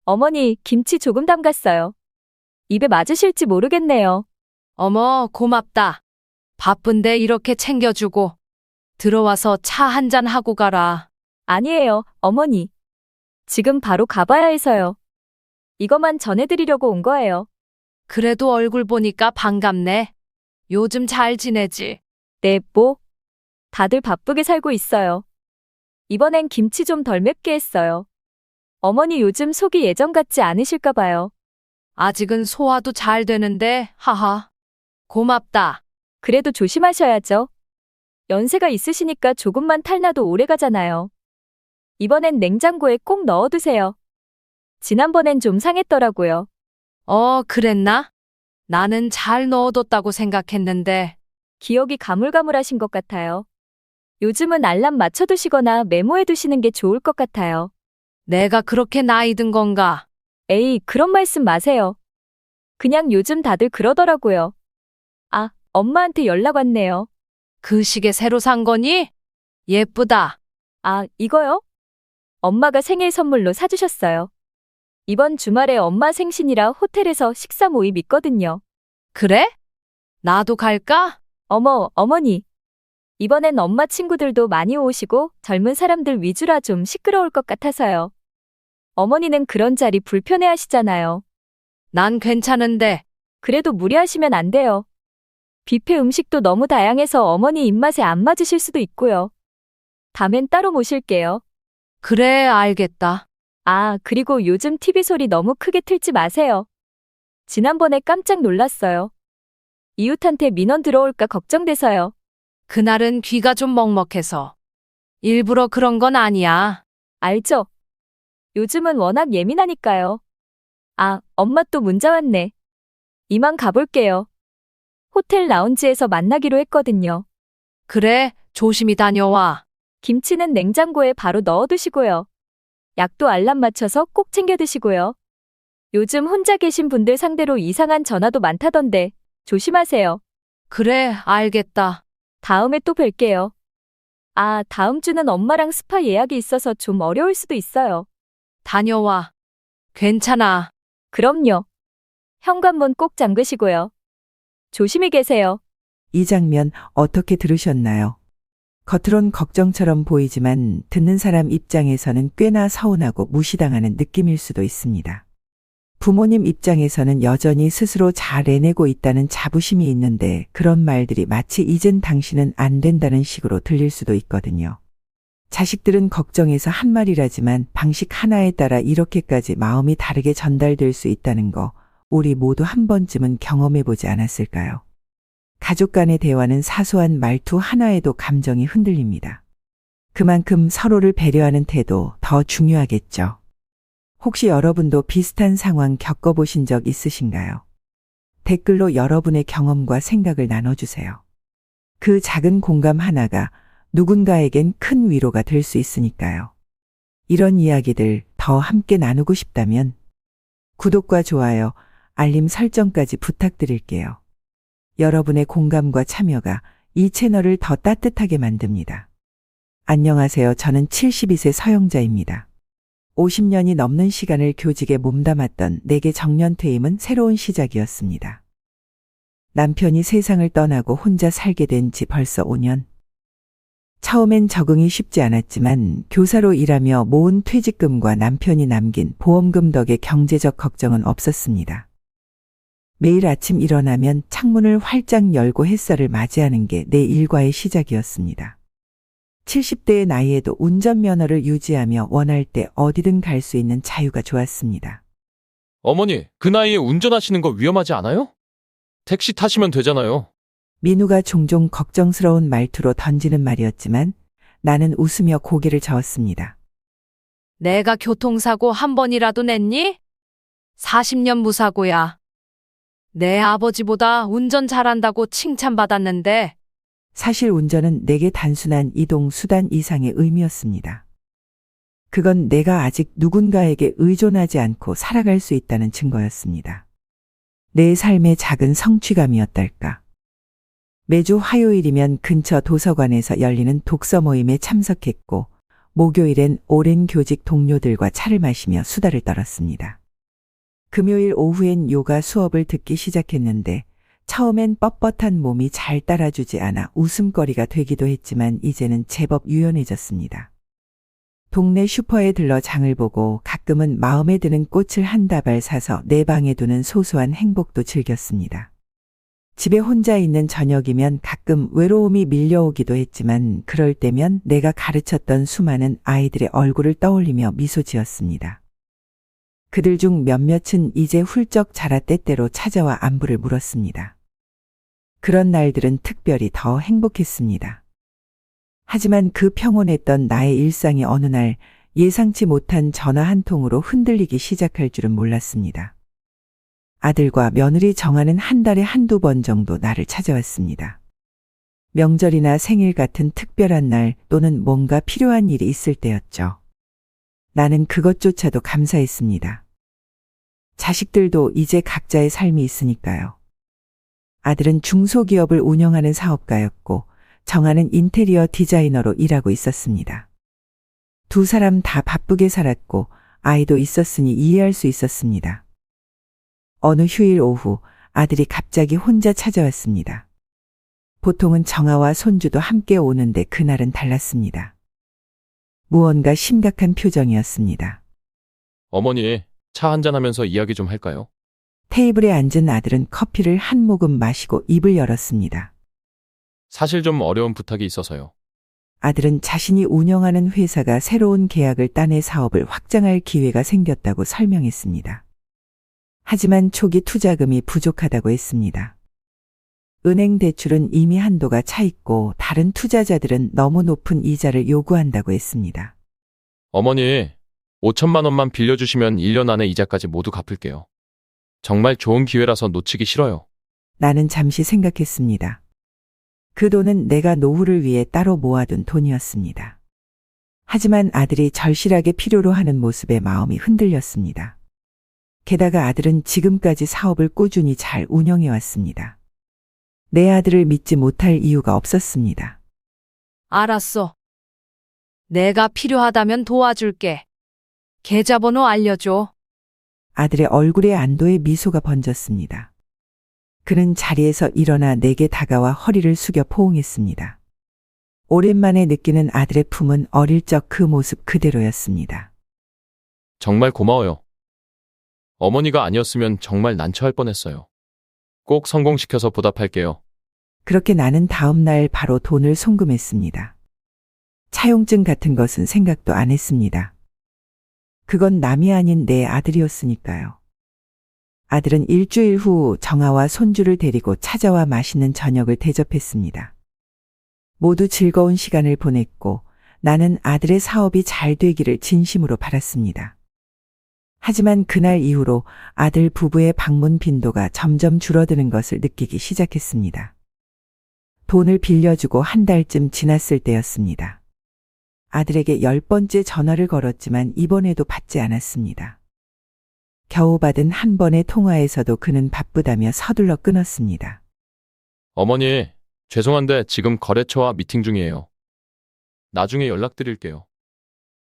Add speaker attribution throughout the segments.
Speaker 1: 어머니, 김치 조금 담갔어요. 입에 맞으실지 모르겠네요.
Speaker 2: 어머, 고맙다. 바쁜데 이렇게 챙겨주고. 들어와서 차 한잔 하고 가라.
Speaker 1: 아니에요, 어머니. 지금 바로 가봐야 해서요. 이것만 전해드리려고 온 거예요.
Speaker 2: 그래도 얼굴 보니까 반갑네. 요즘 잘 지내지?
Speaker 1: 네, 뭐? 다들 바쁘게 살고 있어요. 이번엔 김치 좀 덜 맵게 했어요. 어머니 요즘 속이 예전 같지 않으실까 봐요.
Speaker 2: 아직은 소화도 잘 되는데, 하하. 고맙다.
Speaker 1: 그래도 조심하셔야죠. 연세가 있으시니까 조금만 탈나도 오래 가잖아요. 이번엔 냉장고에 꼭 넣어두세요. 지난번엔 좀 상했더라고요.
Speaker 2: 그랬나? 나는 잘 넣어뒀다고 생각했는데.
Speaker 1: 기억이 가물가물하신 것 같아요. 요즘은 알람 맞춰두시거나 메모해두시는 게 좋을 것 같아요.
Speaker 2: 내가 그렇게 나이 든 건가?
Speaker 1: 에이, 그런 말씀 마세요. 그냥 요즘 다들 그러더라고요. 아, 엄마한테 연락 왔네요.
Speaker 2: 그 시계 새로 산 거니? 예쁘다.
Speaker 1: 아, 이거요? 엄마가 생일 선물로 사주셨어요. 이번 주말에 엄마 생신이라 호텔에서 식사 모임 있거든요.
Speaker 2: 그래? 나도 갈까?
Speaker 1: 어머, 어머니. 이번엔 엄마 친구들도 많이 오시고 젊은 사람들 위주라 좀 시끄러울 것 같아서요. 어머니는 그런 자리 불편해 하시잖아요.
Speaker 2: 난 괜찮은데.
Speaker 1: 그래도 무리하시면 안 돼요. 뷔페 음식도 너무 다양해서 어머니 입맛에 안 맞으실 수도 있고요. 다음엔 따로 모실게요.
Speaker 2: 그래, 알겠다.
Speaker 1: 아, 그리고 요즘 TV 소리 너무 크게 틀지 마세요. 지난번에 깜짝 놀랐어요. 이웃한테 민원 들어올까 걱정돼서요.
Speaker 2: 그날은 귀가 좀 먹먹해서. 일부러 그런 건 아니야.
Speaker 1: 알죠? 요즘은 워낙 예민하니까요. 아, 엄마 또 문자 왔네. 이만 가볼게요. 호텔 라운지에서 만나기로 했거든요.
Speaker 2: 그래, 조심히 다녀와.
Speaker 1: 김치는 냉장고에 바로 넣어두시고요. 약도 알람 맞춰서 꼭 챙겨 드시고요. 요즘 혼자 계신 분들 상대로 이상한 전화도 많다던데 조심하세요.
Speaker 2: 그래, 알겠다.
Speaker 1: 다음에 또 뵐게요. 아, 다음 주는 엄마랑 스파 예약이 있어서 좀 어려울 수도 있어요.
Speaker 2: 다녀와. 괜찮아.
Speaker 1: 그럼요. 현관문 꼭 잠그시고요. 조심히 계세요.
Speaker 3: 이 장면 어떻게 들으셨나요? 겉으론 걱정처럼 보이지만 듣는 사람 입장에서는 꽤나 서운하고 무시당하는 느낌일 수도 있습니다. 부모님 입장에서는 여전히 스스로 잘 해내고 있다는 자부심이 있는데 그런 말들이 마치 이젠 당신은 안 된다는 식으로 들릴 수도 있거든요. 자식들은 걱정해서 한 말이라지만 방식 하나에 따라 이렇게까지 마음이 다르게 전달될 수 있다는 거 우리 모두 한 번쯤은 경험해보지 않았을까요? 가족 간의 대화는 사소한 말투 하나에도 감정이 흔들립니다. 그만큼 서로를 배려하는 태도 더 중요하겠죠. 혹시 여러분도 비슷한 상황 겪어보신 적 있으신가요? 댓글로 여러분의 경험과 생각을 나눠주세요. 그 작은 공감 하나가 누군가에겐 큰 위로가 될 수 있으니까요. 이런 이야기들 더 함께 나누고 싶다면 구독과 좋아요, 알림 설정까지 부탁드릴게요. 여러분의 공감과 참여가 이 채널을 더 따뜻하게 만듭니다. 안녕하세요. 저는 72세 서영자입니다. 50년이 넘는 시간을 교직에 몸담았던 내게 정년퇴임은 새로운 시작이었습니다. 남편이 세상을 떠나고 혼자 살게 된 지 벌써 5년. 처음엔 적응이 쉽지 않았지만 교사로 일하며 모은 퇴직금과 남편이 남긴 보험금 덕에 경제적 걱정은 없었습니다. 매일 아침 일어나면 창문을 활짝 열고 햇살을 맞이하는 게 내 일과의 시작이었습니다. 70대의 나이에도 운전면허를 유지하며 원할 때 어디든 갈 수 있는 자유가 좋았습니다.
Speaker 4: 어머니, 그 나이에 운전하시는 거 위험하지 않아요? 택시 타시면 되잖아요.
Speaker 3: 민우가 종종 걱정스러운 말투로 던지는 말이었지만 나는 웃으며 고개를 저었습니다.
Speaker 2: 내가 교통사고 한 번이라도 냈니? 40년 무사고야. 내 아버지보다 운전 잘한다고 칭찬받았는데.
Speaker 3: 사실 운전은 내게 단순한 이동 수단 이상의 의미였습니다. 그건 내가 아직 누군가에게 의존하지 않고 살아갈 수 있다는 증거였습니다. 내 삶의 작은 성취감이었달까. 매주 화요일이면 근처 도서관에서 열리는 독서 모임에 참석했고 목요일엔 오랜 교직 동료들과 차를 마시며 수다를 떨었습니다. 금요일 오후엔 요가 수업을 듣기 시작했는데 처음엔 뻣뻣한 몸이 잘 따라주지 않아 웃음거리가 되기도 했지만 이제는 제법 유연해졌습니다. 동네 슈퍼에 들러 장을 보고 가끔은 마음에 드는 꽃을 한 다발 사서 내 방에 두는 소소한 행복도 즐겼습니다. 집에 혼자 있는 저녁이면 가끔 외로움이 밀려오기도 했지만 그럴 때면 내가 가르쳤던 수많은 아이들의 얼굴을 떠올리며 미소 지었습니다. 그들 중 몇몇은 이제 훌쩍 자라 때때로 찾아와 안부를 물었습니다. 그런 날들은 특별히 더 행복했습니다. 하지만 그 평온했던 나의 일상이 어느 날 예상치 못한 전화 한 통으로 흔들리기 시작할 줄은 몰랐습니다. 아들과 며느리 정하는 한 달에 한두 번 정도 나를 찾아왔습니다. 명절이나 생일 같은 특별한 날 또는 뭔가 필요한 일이 있을 때였죠. 나는 그것조차도 감사했습니다. 자식들도 이제 각자의 삶이 있으니까요. 아들은 중소기업을 운영하는 사업가였고 정아는 인테리어 디자이너로 일하고 있었습니다. 두 사람 다 바쁘게 살았고 아이도 있었으니 이해할 수 있었습니다. 어느 휴일 오후 아들이 갑자기 혼자 찾아왔습니다. 보통은 정아와 손주도 함께 오는데 그날은 달랐습니다. 무언가 심각한 표정이었습니다.
Speaker 4: 어머니, 차 한잔하면서 이야기 좀 할까요?
Speaker 3: 테이블에 앉은 아들은 커피를 한 모금 마시고 입을 열었습니다.
Speaker 4: 사실 좀 어려운 부탁이 있어서요.
Speaker 3: 아들은 자신이 운영하는 회사가 새로운 계약을 따내 사업을 확장할 기회가 생겼다고 설명했습니다. 하지만 초기 투자금이 부족하다고 했습니다. 은행 대출은 이미 한도가 차 있고 다른 투자자들은 너무 높은 이자를 요구한다고 했습니다.
Speaker 4: 어머니, 5천만 원만 빌려주시면 1년 안에 이자까지 모두 갚을게요. 정말 좋은 기회라서 놓치기 싫어요.
Speaker 3: 나는 잠시 생각했습니다. 그 돈은 내가 노후를 위해 따로 모아둔 돈이었습니다. 하지만 아들이 절실하게 필요로 하는 모습에 마음이 흔들렸습니다. 게다가 아들은 지금까지 사업을 꾸준히 잘 운영해 왔습니다. 내 아들을 믿지 못할 이유가 없었습니다.
Speaker 2: 알았어. 내가 필요하다면 도와줄게. 계좌번호 알려줘.
Speaker 3: 아들의 얼굴에 안도의 미소가 번졌습니다. 그는 자리에서 일어나 내게 다가와 허리를 숙여 포옹했습니다. 오랜만에 느끼는 아들의 품은 어릴 적 그 모습 그대로였습니다.
Speaker 4: 정말 고마워요. 어머니가 아니었으면 정말 난처할 뻔했어요. 꼭 성공시켜서 보답할게요.
Speaker 3: 그렇게 나는 다음 날 바로 돈을 송금했습니다. 차용증 같은 것은 생각도 안 했습니다. 그건 남이 아닌 내 아들이었으니까요. 아들은 일주일 후 정아와 손주를 데리고 찾아와 맛있는 저녁을 대접했습니다. 모두 즐거운 시간을 보냈고 나는 아들의 사업이 잘 되기를 진심으로 바랐습니다. 하지만 그날 이후로 아들 부부의 방문 빈도가 점점 줄어드는 것을 느끼기 시작했습니다. 돈을 빌려주고 한 달쯤 지났을 때였습니다. 아들에게 10번째 전화를 걸었지만 이번에도 받지 않았습니다. 겨우 받은 한 번의 통화에서도 그는 바쁘다며 서둘러 끊었습니다.
Speaker 4: 어머니, 죄송한데 지금 거래처와 미팅 중이에요. 나중에 연락드릴게요.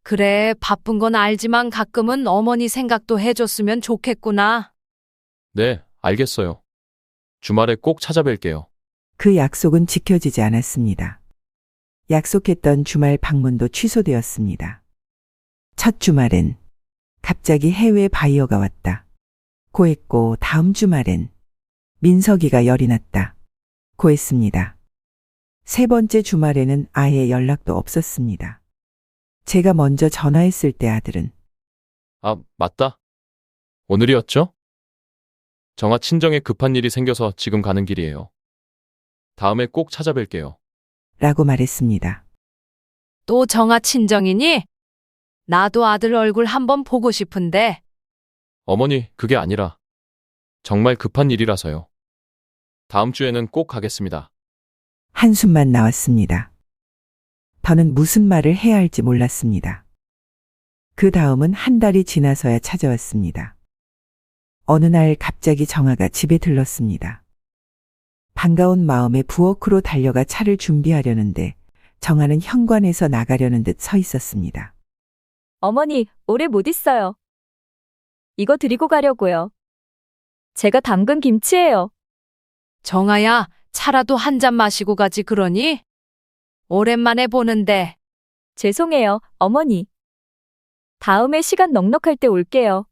Speaker 2: 그래, 바쁜 건 알지만 가끔은 어머니 생각도 해줬으면 좋겠구나.
Speaker 4: 네, 알겠어요. 주말에 꼭 찾아뵐게요.
Speaker 3: 그 약속은 지켜지지 않았습니다. 약속했던 주말 방문도 취소되었습니다. 첫 주말엔 갑자기 해외 바이어가 왔다. 고했고 다음 주말엔 민석이가 열이 났다. 고했습니다. 세 번째 주말에는 아예 연락도 없었습니다. 제가 먼저 전화했을 때 아들은
Speaker 4: 아, 맞다. 오늘이었죠? 정아 친정에 급한 일이 생겨서 지금 가는 길이에요. 다음에 꼭 찾아뵐게요.
Speaker 3: 라고 말했습니다.
Speaker 2: 또 정아 친정이니? 나도 아들 얼굴 한번 보고 싶은데.
Speaker 4: 어머니, 그게 아니라 정말 급한 일이라서요. 다음 주에는 꼭 가겠습니다.
Speaker 3: 한숨만 나왔습니다. 더는 무슨 말을 해야 할지 몰랐습니다. 그 다음은 한 달이 지나서야 찾아왔습니다. 어느 날 갑자기 정아가 집에 들렀습니다. 반가운 마음에 부엌으로 달려가 차를 준비하려는데 정아는 현관에서 나가려는 듯 서 있었습니다.
Speaker 1: 어머니, 오래 못 있어요. 이거 드리고 가려고요. 제가 담근 김치예요.
Speaker 2: 정아야, 차라도 한 잔 마시고 가지 그러니? 오랜만에 보는데.
Speaker 1: 죄송해요, 어머니. 다음에 시간 넉넉할 때 올게요.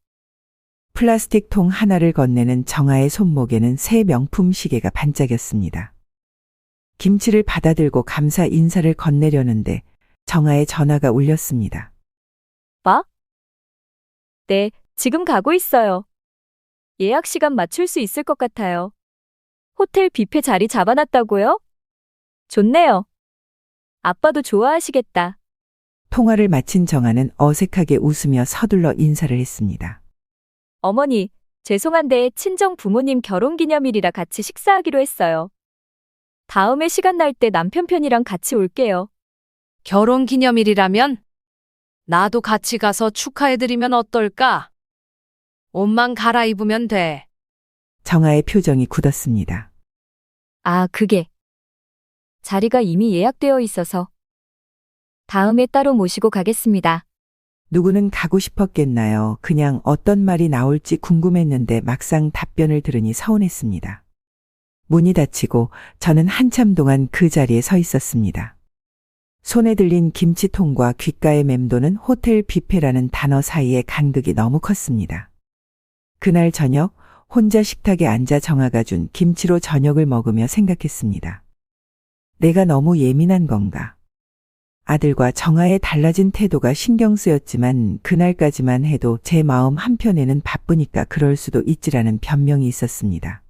Speaker 3: 플라스틱 통 하나를 건네는 정아의 손목에는 새 명품 시계가 반짝였습니다. 김치를 받아들고 감사 인사를 건네려는데 정아의 전화가 울렸습니다.
Speaker 1: 네, 지금 가고 있어요. 예약 시간 맞출 수 있을 것 같아요. 호텔 뷔페 자리 잡아놨다고요? 좋네요. 아빠도 좋아하시겠다.
Speaker 3: 통화를 마친 정아는 어색하게 웃으며 서둘러 인사를 했습니다.
Speaker 1: 어머니, 죄송한데 친정 부모님 결혼 기념일이라 같이 식사하기로 했어요. 다음에 시간 날 때 남편 편이랑 같이 올게요.
Speaker 2: 결혼 기념일이라면? 나도 같이 가서 축하해드리면 어떨까? 옷만 갈아입으면 돼.
Speaker 3: 정아의 표정이 굳었습니다.
Speaker 1: 아, 그게. 자리가 이미 예약되어 있어서. 다음에 따로 모시고 가겠습니다.
Speaker 3: 누구는 가고 싶었겠나요? 그냥 어떤 말이 나올지 궁금했는데 막상 답변을 들으니 서운했습니다. 문이 닫히고 저는 한참 동안 그 자리에 서 있었습니다. 손에 들린 김치통과 귓가에 맴도는 호텔 뷔페라는 단어 사이의 간극이 너무 컸습니다. 그날 저녁 혼자 식탁에 앉아 정아가 준 김치로 저녁을 먹으며 생각했습니다. 내가 너무 예민한 건가? 아들과 정아의 달라진 태도가 신경 쓰였지만 그날까지만 해도 제 마음 한편에는 바쁘니까 그럴 수도 있지라는 변명이 있었습니다.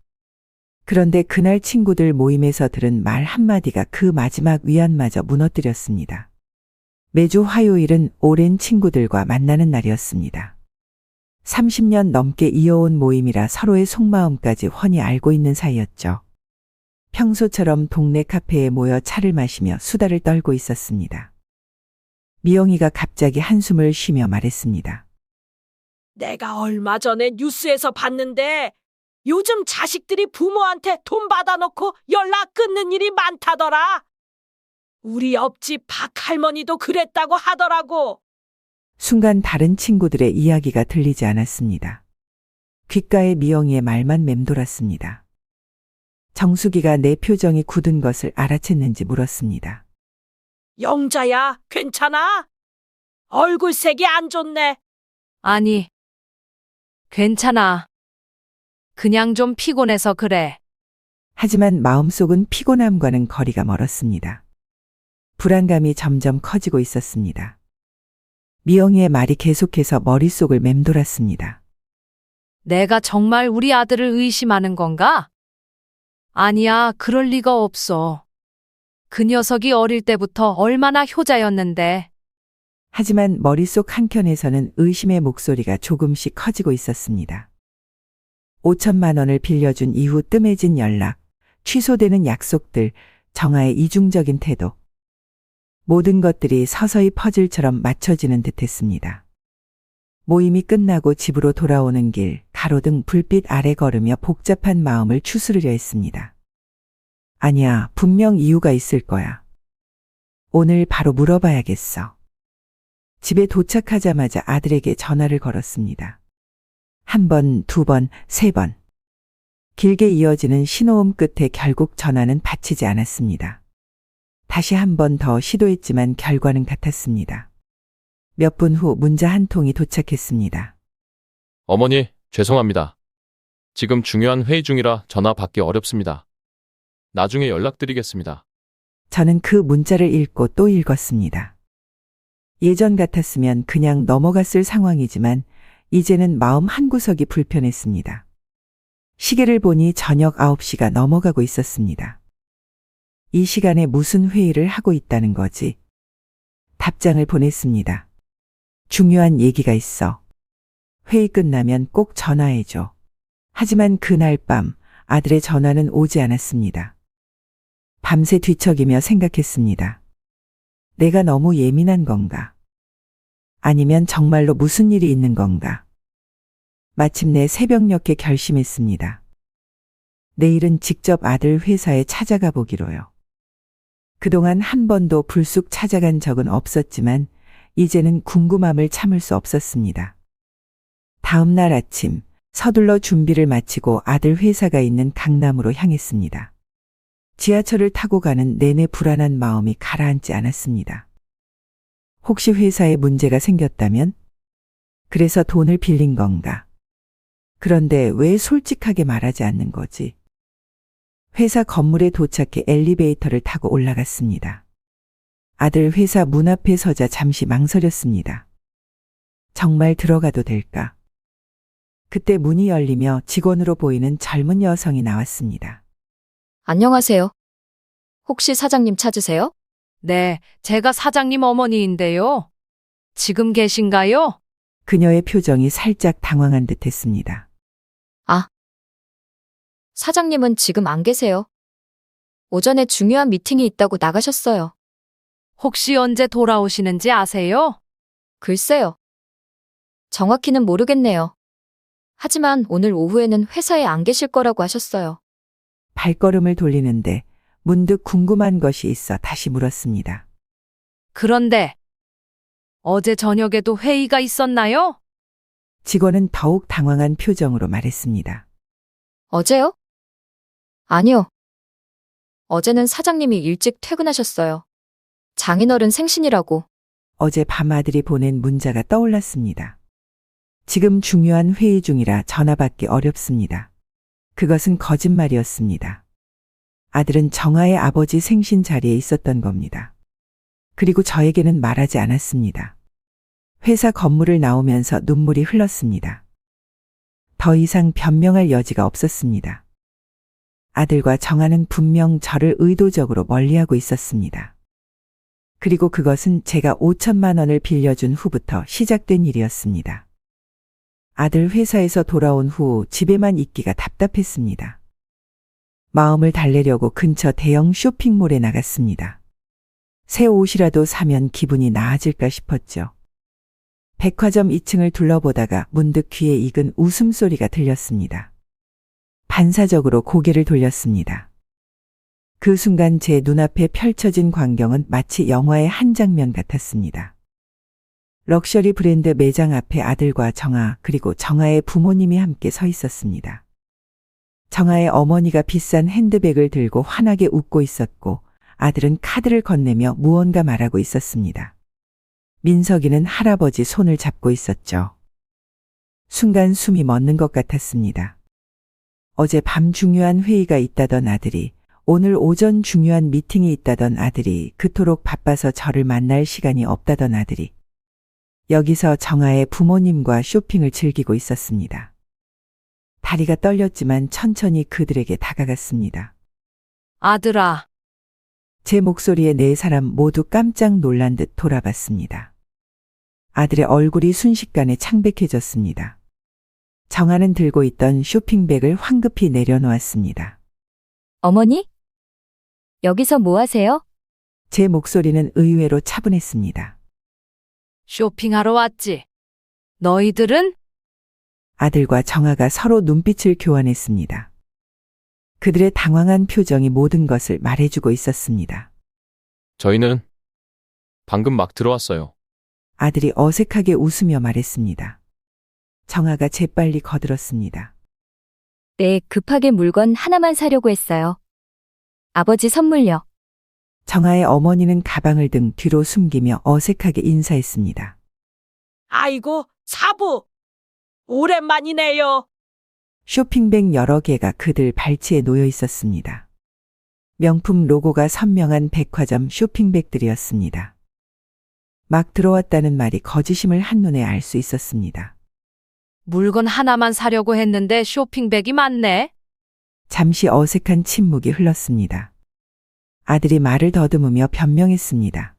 Speaker 3: 그런데 그날 친구들 모임에서 들은 말 한마디가 그 마지막 위안마저 무너뜨렸습니다. 매주 화요일은 오랜 친구들과 만나는 날이었습니다. 30년 넘게 이어온 모임이라 서로의 속마음까지 훤히 알고 있는 사이였죠. 평소처럼 동네 카페에 모여 차를 마시며 수다를 떨고 있었습니다. 미영이가 갑자기 한숨을 쉬며 말했습니다.
Speaker 5: 내가 얼마 전에 뉴스에서 봤는데 요즘 자식들이 부모한테 돈 받아놓고 연락 끊는 일이 많다더라. 우리 옆집 박 할머니도 그랬다고 하더라고.
Speaker 3: 순간 다른 친구들의 이야기가 들리지 않았습니다. 귓가에 미영이의 말만 맴돌았습니다. 정수기가 내 표정이 굳은 것을 알아챘는지 물었습니다.
Speaker 5: 영자야, 괜찮아? 얼굴색이 안 좋네.
Speaker 2: 아니, 괜찮아. 그냥 좀 피곤해서 그래.
Speaker 3: 하지만 마음속은 피곤함과는 거리가 멀었습니다. 불안감이 점점 커지고 있었습니다. 미영이의 말이 계속해서 머릿속을 맴돌았습니다.
Speaker 2: 내가 정말 우리 아들을 의심하는 건가? 아니야, 그럴 리가 없어. 그 녀석이 어릴 때부터 얼마나 효자였는데.
Speaker 3: 하지만 머릿속 한켠에서는 의심의 목소리가 조금씩 커지고 있었습니다. 5천만 원을 빌려준 이후 뜸해진 연락, 취소되는 약속들, 정아의 이중적인 태도. 모든 것들이 서서히 퍼즐처럼 맞춰지는 듯했습니다. 모임이 끝나고 집으로 돌아오는 길, 가로등 불빛 아래 걸으며 복잡한 마음을 추스르려 했습니다. 아니야, 분명 이유가 있을 거야. 오늘 바로 물어봐야겠어. 집에 도착하자마자 아들에게 전화를 걸었습니다. 1번, 2번, 3번. 길게 이어지는 신호음 끝에 결국 전화는 받치지 않았습니다. 다시 한 번 더 시도했지만 결과는 같았습니다. 몇 분 후 문자 한 통이 도착했습니다.
Speaker 4: 어머니, 죄송합니다. 지금 중요한 회의 중이라 전화 받기 어렵습니다. 나중에 연락드리겠습니다.
Speaker 3: 저는 그 문자를 읽고 또 읽었습니다. 예전 같았으면 그냥 넘어갔을 상황이지만 이제는 마음 한구석이 불편했습니다. 시계를 보니 저녁 9시가 넘어가고 있었습니다. 이 시간에 무슨 회의를 하고 있다는 거지? 답장을 보냈습니다. 중요한 얘기가 있어. 회의 끝나면 꼭 전화해줘. 하지만 그날 밤 아들의 전화는 오지 않았습니다. 밤새 뒤척이며 생각했습니다. 내가 너무 예민한 건가? 아니면 정말로 무슨 일이 있는 건가? 마침내 새벽녘에 결심했습니다. 내일은 직접 아들 회사에 찾아가 보기로요. 그동안 한 번도 불쑥 찾아간 적은 없었지만 이제는 궁금함을 참을 수 없었습니다. 다음 날 아침 서둘러 준비를 마치고 아들 회사가 있는 강남으로 향했습니다. 지하철을 타고 가는 내내 불안한 마음이 가라앉지 않았습니다. 혹시 회사에 문제가 생겼다면? 그래서 돈을 빌린 건가? 그런데 왜 솔직하게 말하지 않는 거지? 회사 건물에 도착해 엘리베이터를 타고 올라갔습니다. 아들 회사 문 앞에 서자 잠시 망설였습니다. 정말 들어가도 될까? 그때 문이 열리며 직원으로 보이는 젊은 여성이 나왔습니다.
Speaker 1: 안녕하세요. 혹시 사장님 찾으세요?
Speaker 2: 네, 제가 사장님 어머니인데요. 지금 계신가요?
Speaker 3: 그녀의 표정이 살짝 당황한 듯 했습니다.
Speaker 1: 사장님은 지금 안 계세요. 오전에 중요한 미팅이 있다고 나가셨어요.
Speaker 2: 혹시 언제 돌아오시는지 아세요?
Speaker 1: 글쎄요. 정확히는 모르겠네요. 하지만 오늘 오후에는 회사에 안 계실 거라고 하셨어요.
Speaker 3: 발걸음을 돌리는데 문득 궁금한 것이 있어 다시 물었습니다.
Speaker 2: 그런데 어제 저녁에도 회의가 있었나요?
Speaker 3: 직원은 더욱 당황한 표정으로 말했습니다.
Speaker 1: 어제요? 아니요. 어제는 사장님이 일찍 퇴근하셨어요. 장인어른 생신이라고.
Speaker 3: 어제 밤 아들이 보낸 문자가 떠올랐습니다. 지금 중요한 회의 중이라 전화 받기 어렵습니다. 그것은 거짓말이었습니다. 아들은 정아의 아버지 생신 자리에 있었던 겁니다. 그리고 저에게는 말하지 않았습니다. 회사 건물을 나오면서 눈물이 흘렀습니다. 더 이상 변명할 여지가 없었습니다. 아들과 정아는 분명 저를 의도적으로 멀리하고 있었습니다. 그리고 그것은 제가 5천만 원을 빌려준 후부터 시작된 일이었습니다. 아들 회사에서 돌아온 후 집에만 있기가 답답했습니다. 마음을 달래려고 근처 대형 쇼핑몰에 나갔습니다. 새 옷이라도 사면 기분이 나아질까 싶었죠. 백화점 2층을 둘러보다가 문득 귀에 익은 웃음소리가 들렸습니다. 반사적으로 고개를 돌렸습니다. 그 순간 제 눈앞에 펼쳐진 광경은 마치 영화의 한 장면 같았습니다. 럭셔리 브랜드 매장 앞에 아들과 정아 그리고 정아의 부모님이 함께 서 있었습니다. 정아의 어머니가 비싼 핸드백을 들고 환하게 웃고 있었고 아들은 카드를 건네며 무언가 말하고 있었습니다. 민석이는 할아버지 손을 잡고 있었죠. 순간 숨이 멎는 것 같았습니다. 어제 밤 중요한 회의가 있다던 아들이, 오늘 오전 중요한 미팅이 있다던 아들이, 그토록 바빠서 저를 만날 시간이 없다던 아들이 여기서 정아의 부모님과 쇼핑을 즐기고 있었습니다. 다리가 떨렸지만 천천히 그들에게 다가갔습니다.
Speaker 2: 아들아,
Speaker 3: 제 목소리에 네 사람 모두 깜짝 놀란 듯 돌아봤습니다. 아들의 얼굴이 순식간에 창백해졌습니다. 정아는 들고 있던 쇼핑백을 황급히 내려놓았습니다.
Speaker 1: 어머니? 여기서 뭐 하세요?
Speaker 3: 제 목소리는 의외로 차분했습니다.
Speaker 2: 쇼핑하러 왔지. 너희들은?
Speaker 3: 아들과 정아가 서로 눈빛을 교환했습니다. 그들의 당황한 표정이 모든 것을 말해주고 있었습니다.
Speaker 4: 저희는 방금 막 들어왔어요.
Speaker 3: 아들이 어색하게 웃으며 말했습니다. 정아가 재빨리 거들었습니다.
Speaker 1: 네, 급하게 물건 하나만 사려고 했어요. 아버지 선물요.
Speaker 3: 정아의 어머니는 가방을 등 뒤로 숨기며 어색하게 인사했습니다.
Speaker 5: 아이고, 사부! 오랜만이네요.
Speaker 3: 쇼핑백 여러 개가 그들 발치에 놓여 있었습니다. 명품 로고가 선명한 백화점 쇼핑백들이었습니다. 막 들어왔다는 말이 거짓임을 한눈에 알 수 있었습니다.
Speaker 2: 물건 하나만 사려고 했는데 쇼핑백이 많네.
Speaker 3: 잠시 어색한 침묵이 흘렀습니다. 아들이 말을 더듬으며 변명했습니다.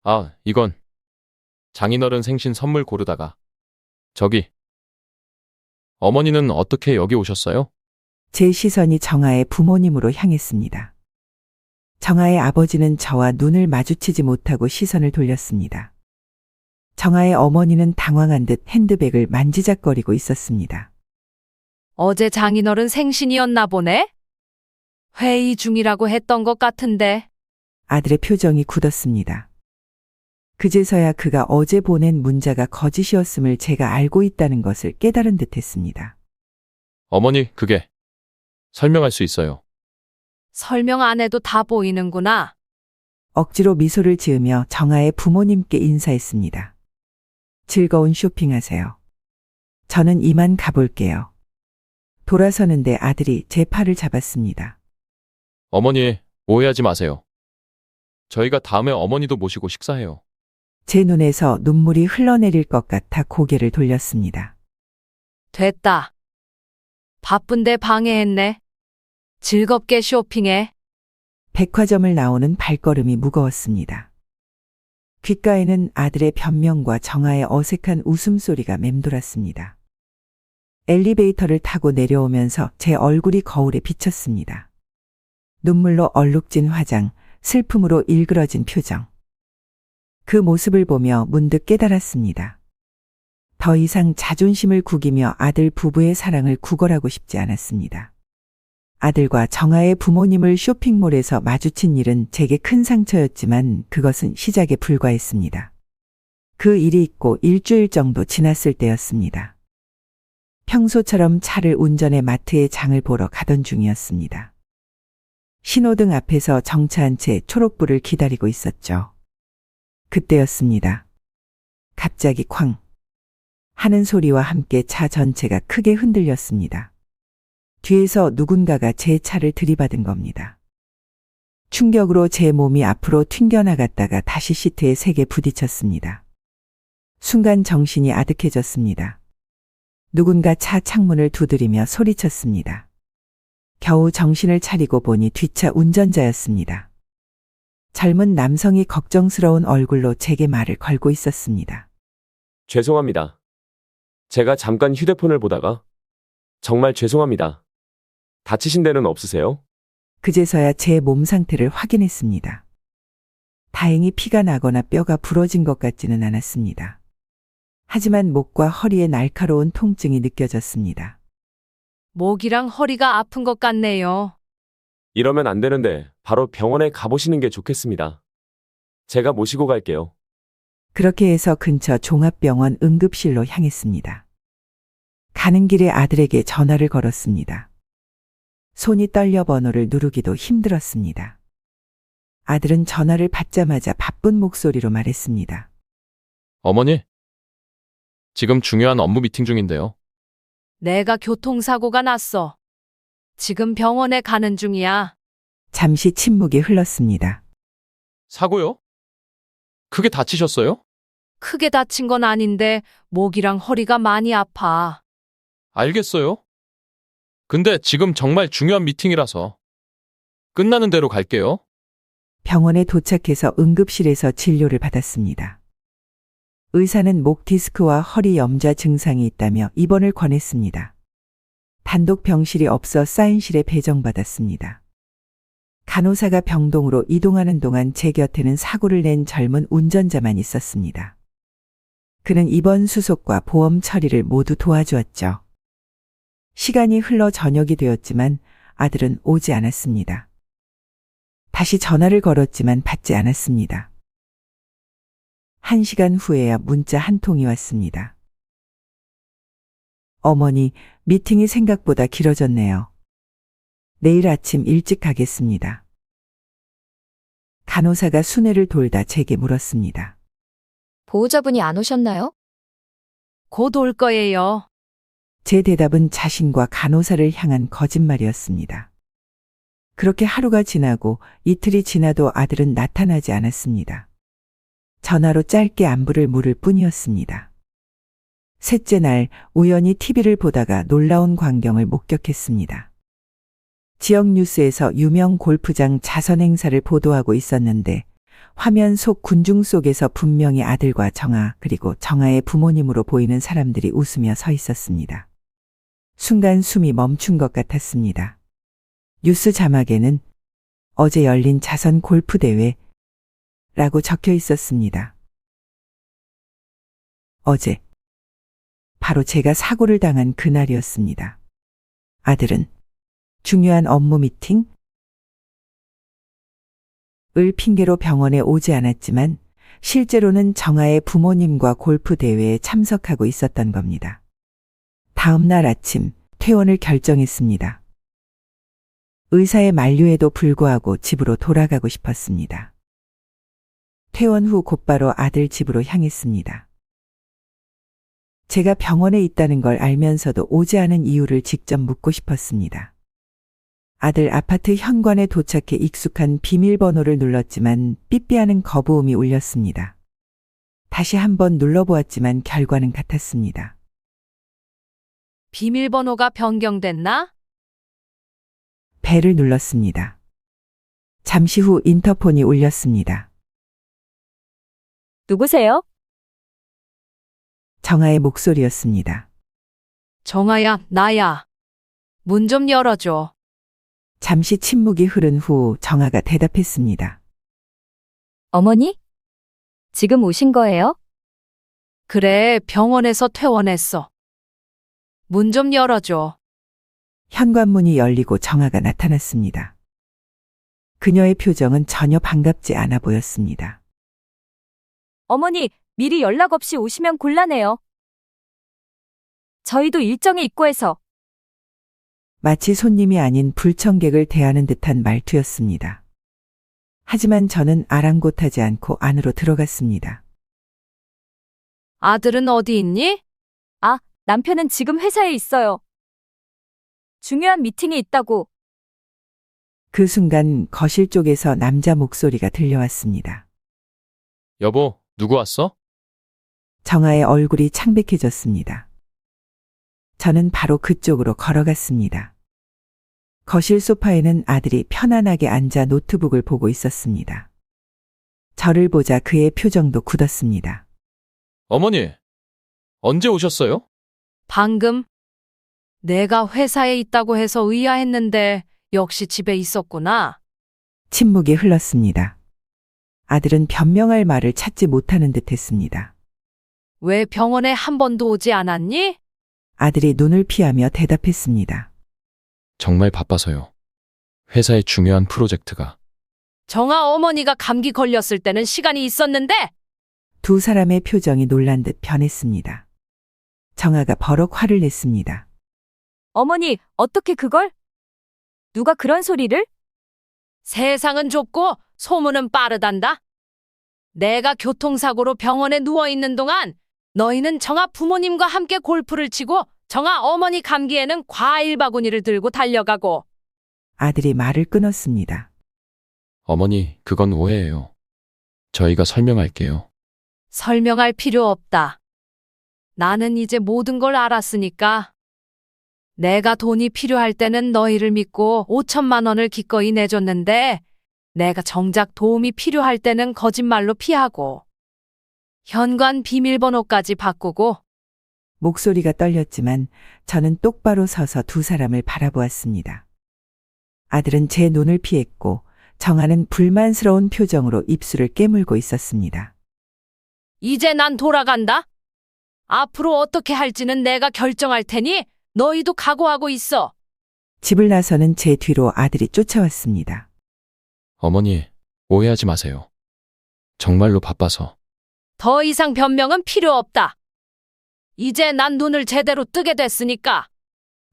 Speaker 4: 아, 이건 장인어른 생신 선물 고르다가. 저기, 어머니는 어떻게 여기 오셨어요?
Speaker 3: 제 시선이 정아의 부모님으로 향했습니다. 정아의 아버지는 저와 눈을 마주치지 못하고 시선을 돌렸습니다. 정아의 어머니는 당황한 듯 핸드백을 만지작거리고 있었습니다.
Speaker 2: 어제 장인어른 생신이었나 보네? 회의 중이라고 했던 것 같은데.
Speaker 3: 아들의 표정이 굳었습니다. 그제서야 그가 어제 보낸 문자가 거짓이었음을 제가 알고 있다는 것을 깨달은 듯했습니다.
Speaker 4: 어머니, 그게 설명할 수 있어요.
Speaker 2: 설명 안 해도 다 보이는구나.
Speaker 3: 억지로 미소를 지으며 정아의 부모님께 인사했습니다. 즐거운 쇼핑하세요. 저는 이만 가볼게요. 돌아서는데 아들이 제 팔을 잡았습니다.
Speaker 4: 어머니, 오해하지 마세요. 저희가 다음에 어머니도 모시고 식사해요.
Speaker 3: 제 눈에서 눈물이 흘러내릴 것 같아 고개를 돌렸습니다.
Speaker 2: 됐다. 바쁜데 방해했네. 즐겁게 쇼핑해.
Speaker 3: 백화점을 나오는 발걸음이 무거웠습니다. 귓가에는 아들의 변명과 정아의 어색한 웃음소리가 맴돌았습니다. 엘리베이터를 타고 내려오면서 제 얼굴이 거울에 비쳤습니다. 눈물로 얼룩진 화장, 슬픔으로 일그러진 표정. 그 모습을 보며 문득 깨달았습니다. 더 이상 자존심을 구기며 아들 부부의 사랑을 구걸하고 싶지 않았습니다. 아들과 정아의 부모님을 쇼핑몰에서 마주친 일은 제게 큰 상처였지만 그것은 시작에 불과했습니다. 그 일이 있고 일주일 정도 지났을 때였습니다. 평소처럼 차를 운전해 마트에 장을 보러 가던 중이었습니다. 신호등 앞에서 정차한 채 초록불을 기다리고 있었죠. 그때였습니다. 갑자기 쾅 하는 소리와 함께 차 전체가 크게 흔들렸습니다. 뒤에서 누군가가 제 차를 들이받은 겁니다. 충격으로 제 몸이 앞으로 튕겨나갔다가 다시 시트에 세게 부딪혔습니다. 순간 정신이 아득해졌습니다. 누군가 차 창문을 두드리며 소리쳤습니다. 겨우 정신을 차리고 보니 뒷차 운전자였습니다. 젊은 남성이 걱정스러운 얼굴로 제게 말을 걸고 있었습니다.
Speaker 6: 죄송합니다. 제가 잠깐 휴대폰을 보다가 정말 죄송합니다. 다치신 데는 없으세요?
Speaker 3: 그제서야 제 몸 상태를 확인했습니다. 다행히 피가 나거나 뼈가 부러진 것 같지는 않았습니다. 하지만 목과 허리에 날카로운 통증이 느껴졌습니다.
Speaker 2: 목이랑 허리가 아픈 것 같네요.
Speaker 6: 이러면 안 되는데 바로 병원에 가보시는 게 좋겠습니다. 제가 모시고 갈게요.
Speaker 3: 그렇게 해서 근처 종합병원 응급실로 향했습니다. 가는 길에 아들에게 전화를 걸었습니다. 손이 떨려 번호를 누르기도 힘들었습니다. 아들은 전화를 받자마자 바쁜 목소리로 말했습니다.
Speaker 4: 어머니, 지금 중요한 업무 미팅 중인데요.
Speaker 2: 내가 교통사고가 났어. 지금 병원에 가는 중이야.
Speaker 3: 잠시 침묵이 흘렀습니다.
Speaker 4: 사고요? 크게 다치셨어요?
Speaker 2: 크게 다친 건 아닌데 목이랑 허리가 많이 아파.
Speaker 4: 알겠어요. 근데 지금 정말 중요한 미팅이라서 끝나는 대로 갈게요.
Speaker 3: 병원에 도착해서 응급실에서 진료를 받았습니다. 의사는 목 디스크와 허리 염좌 증상이 있다며 입원을 권했습니다. 단독 병실이 없어 사인실에 배정받았습니다. 간호사가 병동으로 이동하는 동안 제 곁에는 사고를 낸 젊은 운전자만 있었습니다. 그는 입원 수속과 보험 처리를 모두 도와주었죠. 시간이 흘러 저녁이 되었지만 아들은 오지 않았습니다. 다시 전화를 걸었지만 받지 않았습니다. 1시간 후에야 문자 한 통이 왔습니다. 어머니, 미팅이 생각보다 길어졌네요. 내일 아침 일찍 가겠습니다. 간호사가 순회를 돌다 제게 물었습니다.
Speaker 1: 보호자분이 안 오셨나요?
Speaker 2: 곧 올 거예요.
Speaker 3: 제 대답은 자신과 간호사를 향한 거짓말이었습니다. 그렇게 하루가 지나고 이틀이 지나도 아들은 나타나지 않았습니다. 전화로 짧게 안부를 물을 뿐이었습니다. 셋째 날 우연히 TV를 보다가 놀라운 광경을 목격했습니다. 지역 뉴스에서 유명 골프장 자선 행사를 보도하고 있었는데 화면 속 군중 속에서 분명히 아들과 정아 그리고 정아의 부모님으로 보이는 사람들이 웃으며 서 있었습니다. 순간 숨이 멈춘 것 같았습니다. 뉴스 자막에는 어제 열린 자선 골프 대회 라고 적혀 있었습니다. 어제 바로 제가 사고를 당한 그날이었습니다. 아들은 중요한 업무 미팅? 을 핑계로 병원에 오지 않았지만 실제로는 정아의 부모님과 골프 대회에 참석하고 있었던 겁니다. 다음 날 아침 퇴원을 결정했습니다. 의사의 만류에도 불구하고 집으로 돌아가고 싶었습니다. 퇴원 후 곧바로 아들 집으로 향했습니다. 제가 병원에 있다는 걸 알면서도 오지 않은 이유를 직접 묻고 싶었습니다. 아들 아파트 현관에 도착해 익숙한 비밀번호를 눌렀지만 삐삐하는 거부음이 울렸습니다. 다시 한번 눌러보았지만 결과는 같았습니다.
Speaker 2: 비밀번호가 변경됐나?
Speaker 3: 벨을 눌렀습니다. 잠시 후 인터폰이 울렸습니다.
Speaker 1: 누구세요?
Speaker 3: 정아의 목소리였습니다.
Speaker 2: 정아야, 나야. 문 좀 열어줘.
Speaker 3: 잠시 침묵이 흐른 후 정아가 대답했습니다.
Speaker 1: 어머니? 지금 오신 거예요?
Speaker 2: 그래, 병원에서 퇴원했어. 문 좀 열어줘.
Speaker 3: 현관문이 열리고 정아가 나타났습니다. 그녀의 표정은 전혀 반갑지 않아 보였습니다.
Speaker 1: 어머니, 미리 연락 없이 오시면 곤란해요. 저희도 일정이 있고 해서.
Speaker 3: 마치 손님이 아닌 불청객을 대하는 듯한 말투였습니다. 하지만 저는 아랑곳하지 않고 안으로 들어갔습니다.
Speaker 2: 아들은 어디 있니?
Speaker 1: 남편은 지금 회사에 있어요. 중요한 미팅이 있다고.
Speaker 3: 그 순간 거실 쪽에서 남자 목소리가 들려왔습니다.
Speaker 4: 여보, 누구 왔어?
Speaker 3: 정아의 얼굴이 창백해졌습니다. 저는 바로 그쪽으로 걸어갔습니다. 거실 소파에는 아들이 편안하게 앉아 노트북을 보고 있었습니다. 저를 보자 그의 표정도 굳었습니다.
Speaker 4: 어머니, 언제 오셨어요?
Speaker 2: 방금. 내가 회사에 있다고 해서 의아했는데 역시 집에 있었구나.
Speaker 3: 침묵이 흘렀습니다. 아들은 변명할 말을 찾지 못하는 듯 했습니다.
Speaker 2: 왜 병원에 한 번도 오지 않았니?
Speaker 3: 아들이 눈을 피하며 대답했습니다.
Speaker 4: 정말 바빠서요. 회사의 중요한 프로젝트가.
Speaker 2: 정아 어머니가 감기 걸렸을 때는 시간이 있었는데
Speaker 3: 두 사람의 표정이 놀란 듯 변했습니다. 정아가 버럭 화를 냈습니다.
Speaker 1: 어머니, 어떻게 그걸? 누가 그런 소리를?
Speaker 2: 세상은 좁고 소문은 빠르단다. 내가 교통사고로 병원에 누워있는 동안 너희는 정아 부모님과 함께 골프를 치고 정아 어머니 감기에는 과일 바구니를 들고 달려가고.
Speaker 3: 아들이 말을 끊었습니다.
Speaker 4: 어머니, 그건 오해예요. 저희가 설명할게요.
Speaker 2: 설명할 필요 없다. 나는 이제 모든 걸 알았으니까. 내가 돈이 필요할 때는 너희를 믿고 5천만 원을 기꺼이 내줬는데 내가 정작 도움이 필요할 때는 거짓말로 피하고 현관 비밀번호까지 바꾸고.
Speaker 3: 목소리가 떨렸지만 저는 똑바로 서서 두 사람을 바라보았습니다. 아들은 제 눈을 피했고 정아는 불만스러운 표정으로 입술을 깨물고 있었습니다.
Speaker 2: 이제 난 돌아간다. 앞으로 어떻게 할지는 내가 결정할 테니 너희도 각오하고 있어.
Speaker 3: 집을 나서는 제 뒤로 아들이 쫓아왔습니다.
Speaker 4: 어머니, 오해하지 마세요. 정말로 바빠서.
Speaker 2: 더 이상 변명은 필요 없다. 이제 난 눈을 제대로 뜨게 됐으니까.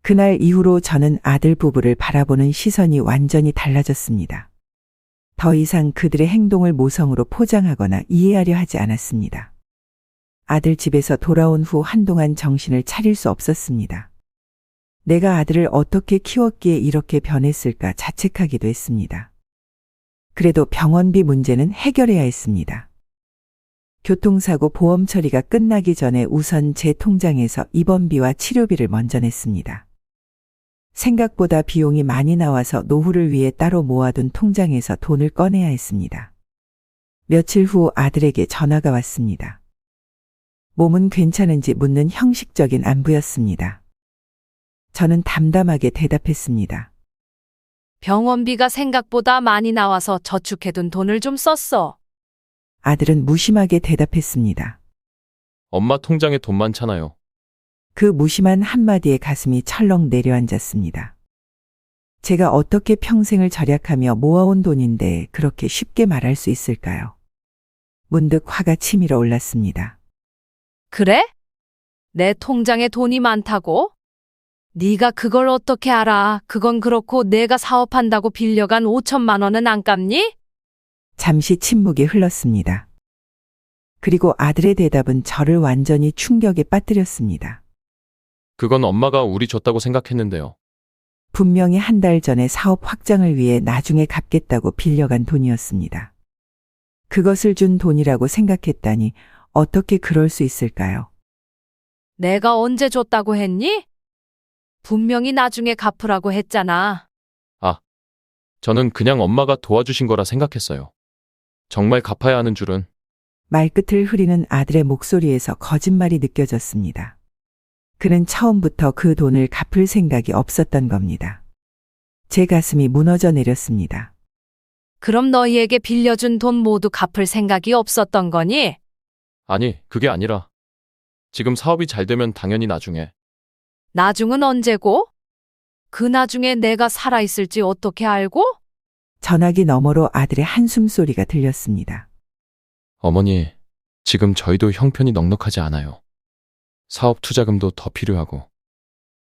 Speaker 3: 그날 이후로 저는 아들 부부를 바라보는 시선이 완전히 달라졌습니다. 더 이상 그들의 행동을 모성으로 포장하거나 이해하려 하지 않았습니다. 아들 집에서 돌아온 후 한동안 정신을 차릴 수 없었습니다. 내가 아들을 어떻게 키웠기에 이렇게 변했을까 자책하기도 했습니다. 그래도 병원비 문제는 해결해야 했습니다. 교통사고 보험 처리가 끝나기 전에 우선 제 통장에서 입원비와 치료비를 먼저 냈습니다. 생각보다 비용이 많이 나와서 노후를 위해 따로 모아둔 통장에서 돈을 꺼내야 했습니다. 며칠 후 아들에게 전화가 왔습니다. 몸은 괜찮은지 묻는 형식적인 안부였습니다. 저는 담담하게 대답했습니다.
Speaker 2: 병원비가 생각보다 많이 나와서 저축해둔 돈을 좀 썼어.
Speaker 3: 아들은 무심하게 대답했습니다.
Speaker 4: 엄마 통장에 돈 많잖아요.
Speaker 3: 그 무심한 한마디에 가슴이 철렁 내려앉았습니다. 제가 어떻게 평생을 절약하며 모아온 돈인데 그렇게 쉽게 말할 수 있을까요? 문득 화가 치밀어 올랐습니다.
Speaker 2: 그래? 내 통장에 돈이 많다고? 네가 그걸 어떻게 알아? 그건 그렇고 내가 사업한다고 빌려간 5천만 원은 안 갚니?
Speaker 3: 잠시 침묵이 흘렀습니다. 그리고 아들의 대답은 저를 완전히 충격에 빠뜨렸습니다.
Speaker 4: 그건 엄마가 우리 줬다고 생각했는데요.
Speaker 3: 분명히 한 달 전에 사업 확장을 위해 나중에 갚겠다고 빌려간 돈이었습니다. 그것을 준 돈이라고 생각했다니 어떻게 그럴 수 있을까요?
Speaker 2: 내가 언제 줬다고 했니? 분명히 나중에 갚으라고 했잖아.
Speaker 4: 저는 그냥 엄마가 도와주신 거라 생각했어요. 정말 갚아야 하는 줄은.
Speaker 3: 말끝을 흐리는 아들의 목소리에서 거짓말이 느껴졌습니다. 그는 처음부터 그 돈을 갚을 생각이 없었던 겁니다. 제 가슴이 무너져 내렸습니다.
Speaker 2: 그럼 너희에게 빌려준 돈 모두 갚을 생각이 없었던 거니?
Speaker 4: 아니, 그게 아니라. 지금 사업이 잘 되면 당연히 나중에.
Speaker 2: 나중은 언제고? 그 나중에 내가 살아있을지 어떻게 알고?
Speaker 3: 전화기 너머로 아들의 한숨 소리가 들렸습니다.
Speaker 4: 어머니, 지금 저희도 형편이 넉넉하지 않아요. 사업 투자금도 더 필요하고.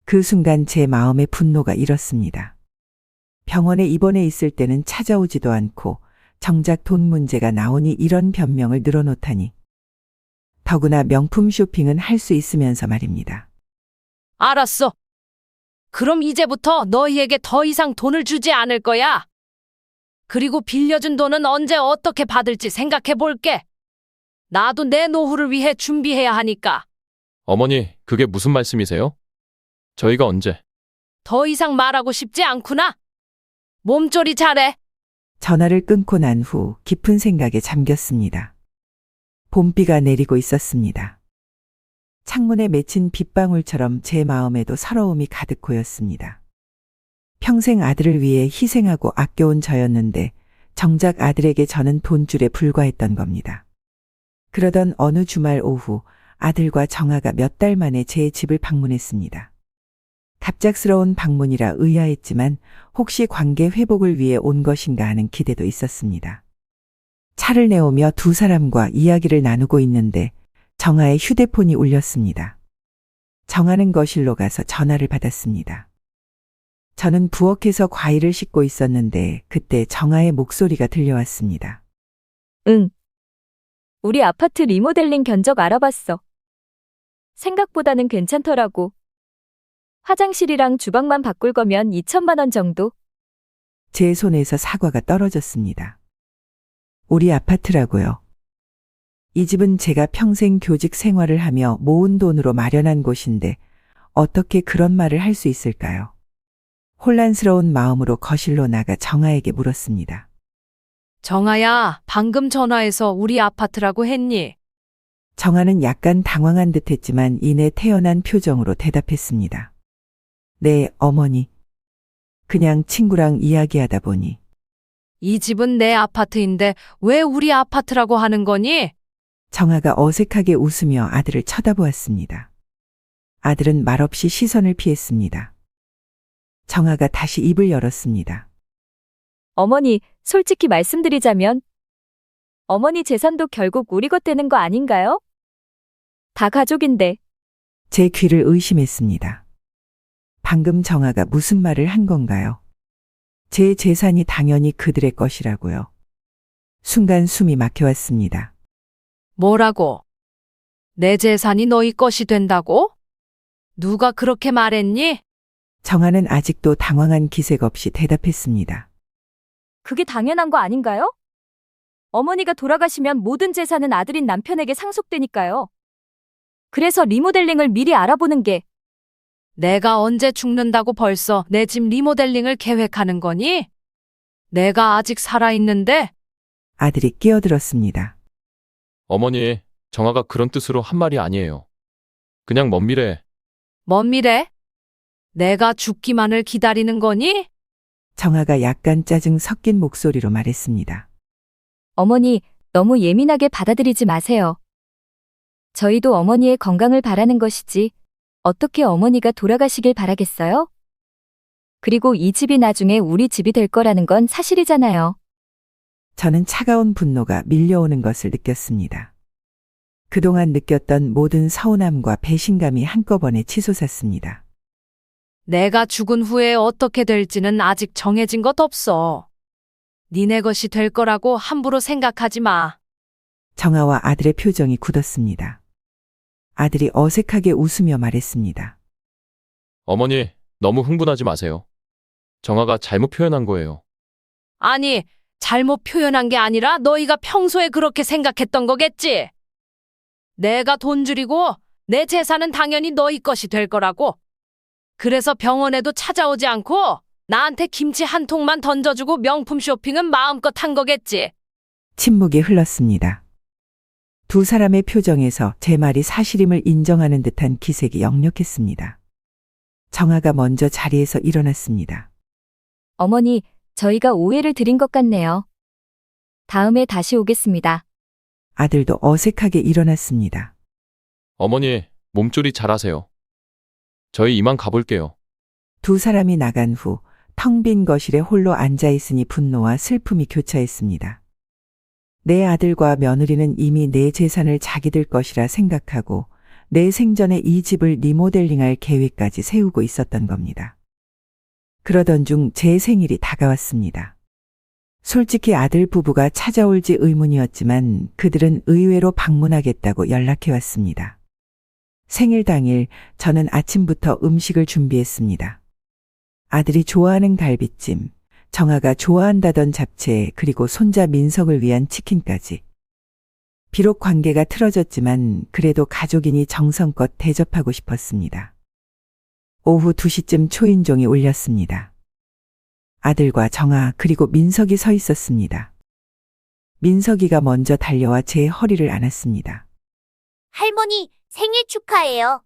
Speaker 3: 그 순간 제 마음에 분노가 일었습니다. 병원에 입원해 있을 때는 찾아오지도 않고 정작 돈 문제가 나오니 이런 변명을 늘어놓다니. 더구나 명품 쇼핑은 할 수 있으면서 말입니다.
Speaker 2: 알았어. 그럼 이제부터 너희에게 더 이상 돈을 주지 않을 거야. 그리고 빌려준 돈은 언제 어떻게 받을지 생각해 볼게. 나도 내 노후를 위해 준비해야 하니까.
Speaker 4: 어머니, 그게 무슨 말씀이세요? 저희가 언제?
Speaker 2: 더 이상 말하고 싶지 않구나. 몸조리 잘해.
Speaker 3: 전화를 끊고 난 후 깊은 생각에 잠겼습니다. 봄비가 내리고 있었습니다. 창문에 맺힌 빗방울처럼 제 마음에도 서러움이 가득 고였습니다. 평생 아들을 위해 희생하고 아껴온 저였는데 정작 아들에게 저는 돈줄에 불과했던 겁니다. 그러던 어느 주말 오후 아들과 정아가 몇 달 만에 제 집을 방문했습니다. 갑작스러운 방문이라 의아했지만 혹시 관계 회복을 위해 온 것인가 하는 기대도 있었습니다. 차를 내오며 두 사람과 이야기를 나누고 있는데 정아의 휴대폰이 울렸습니다. 정아는 거실로 가서 전화를 받았습니다. 저는 부엌에서 과일을 씻고 있었는데 그때 정아의 목소리가 들려왔습니다.
Speaker 1: 응. 우리 아파트 리모델링 견적 알아봤어. 생각보다는 괜찮더라고. 화장실이랑 주방만 바꿀 거면 2천만 원 정도?
Speaker 3: 제 손에서 사과가 떨어졌습니다. 우리 아파트라고요. 이 집은 제가 평생 교직 생활을 하며 모은 돈으로 마련한 곳인데 어떻게 그런 말을 할 수 있을까요? 혼란스러운 마음으로 거실로 나가 정아에게 물었습니다.
Speaker 2: 정아야, 방금 전화해서 우리 아파트라고 했니?
Speaker 3: 정아는 약간 당황한 듯 했지만 이내 태연한 표정으로 대답했습니다. 네, 어머니. 그냥 친구랑 이야기하다 보니.
Speaker 2: 이 집은 내 아파트인데 왜 우리 아파트라고 하는 거니?
Speaker 3: 정아가 어색하게 웃으며 아들을 쳐다보았습니다. 아들은 말없이 시선을 피했습니다. 정아가 다시 입을 열었습니다.
Speaker 1: 어머니, 솔직히 말씀드리자면 어머니 재산도 결국 우리 것 되는 거 아닌가요? 다 가족인데.
Speaker 3: 제 귀를 의심했습니다. 방금 정아가 무슨 말을 한 건가요? 제 재산이 당연히 그들의 것이라고요. 순간 숨이 막혀왔습니다.
Speaker 2: 뭐라고? 내 재산이 너희 것이 된다고? 누가 그렇게 말했니?
Speaker 3: 정아는 아직도 당황한 기색 없이 대답했습니다.
Speaker 1: 그게 당연한 거 아닌가요? 어머니가 돌아가시면 모든 재산은 아들인 남편에게 상속되니까요. 그래서 리모델링을 미리 알아보는 게.
Speaker 2: 내가 언제 죽는다고 벌써 내 집 리모델링을 계획하는 거니? 내가 아직 살아있는데?
Speaker 3: 아들이 끼어들었습니다.
Speaker 4: 어머니, 정아가 그런 뜻으로 한 말이 아니에요. 그냥 먼 미래에.
Speaker 2: 먼 미래? 내가 죽기만을 기다리는 거니?
Speaker 3: 정아가 약간 짜증 섞인 목소리로 말했습니다.
Speaker 1: 어머니, 너무 예민하게 받아들이지 마세요. 저희도 어머니의 건강을 바라는 것이지, 어떻게 어머니가 돌아가시길 바라겠어요? 그리고 이 집이 나중에 우리 집이 될 거라는 건 사실이잖아요.
Speaker 3: 저는 차가운 분노가 밀려오는 것을 느꼈습니다. 그동안 느꼈던 모든 서운함과 배신감이 한꺼번에 치솟았습니다.
Speaker 2: 내가 죽은 후에 어떻게 될지는 아직 정해진 것 없어. 니네 것이 될 거라고 함부로 생각하지 마.
Speaker 3: 정아와 아들의 표정이 굳었습니다. 아들이 어색하게 웃으며 말했습니다.
Speaker 4: 어머니, 너무 흥분하지 마세요. 정아가 잘못 표현한 거예요.
Speaker 2: 아니, 잘못 표현한 게 아니라 너희가 평소에 그렇게 생각했던 거겠지? 내가 돈 줄이고 내 재산은 당연히 너희 것이 될 거라고. 그래서 병원에도 찾아오지 않고 나한테 김치 한 통만 던져주고 명품 쇼핑은 마음껏 한 거겠지.
Speaker 3: 침묵이 흘렀습니다. 두 사람의 표정에서 제 말이 사실임을 인정하는 듯한 기색이 역력했습니다. 정아가 먼저 자리에서 일어났습니다.
Speaker 1: 어머니, 저희가 오해를 드린 것 같네요. 다음에 다시 오겠습니다.
Speaker 3: 아들도 어색하게 일어났습니다.
Speaker 4: 어머니, 몸조리 잘하세요. 저희 이만 가볼게요.
Speaker 3: 두 사람이 나간 후 텅 빈 거실에 홀로 앉아 있으니 분노와 슬픔이 교차했습니다. 내 아들과 며느리는 이미 내 재산을 자기들 것이라 생각하고 내 생전에 이 집을 리모델링할 계획까지 세우고 있었던 겁니다. 그러던 중 제 생일이 다가왔습니다. 솔직히 아들 부부가 찾아올지 의문이었지만 그들은 의외로 방문하겠다고 연락해 왔습니다. 생일 당일 저는 아침부터 음식을 준비했습니다. 아들이 좋아하는 갈비찜, 정아가 좋아한다던 잡채, 그리고 손자 민석을 위한 치킨까지. 비록 관계가 틀어졌지만 그래도 가족이니 정성껏 대접하고 싶었습니다. 오후 2시쯤 초인종이 울렸습니다. 아들과 정아 그리고 민석이 서 있었습니다. 민석이가 먼저 달려와 제 허리를 안았습니다.
Speaker 7: 할머니, 생일 축하해요.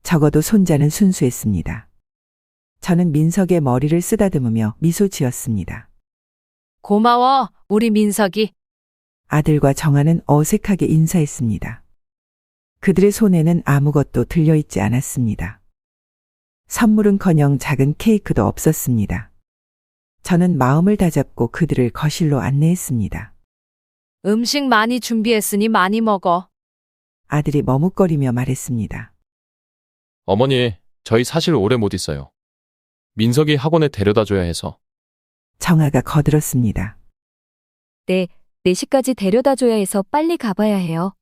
Speaker 3: 적어도 손자는 순수했습니다. 저는 민석의 머리를 쓰다듬으며 미소 지었습니다.
Speaker 2: 고마워, 우리 민석이.
Speaker 3: 아들과 정아는 어색하게 인사했습니다. 그들의 손에는 아무것도 들려있지 않았습니다. 선물은커녕 작은 케이크도 없었습니다. 저는 마음을 다잡고 그들을 거실로 안내했습니다.
Speaker 2: 음식 많이 준비했으니 많이 먹어.
Speaker 3: 아들이 머뭇거리며 말했습니다.
Speaker 4: 어머니, 저희 사실 오래 못 있어요. 민석이 학원에 데려다 줘야 해서.
Speaker 3: 정아가 거들었습니다.
Speaker 1: 네, 4시까지 데려다 줘야 해서 빨리 가봐야 해요.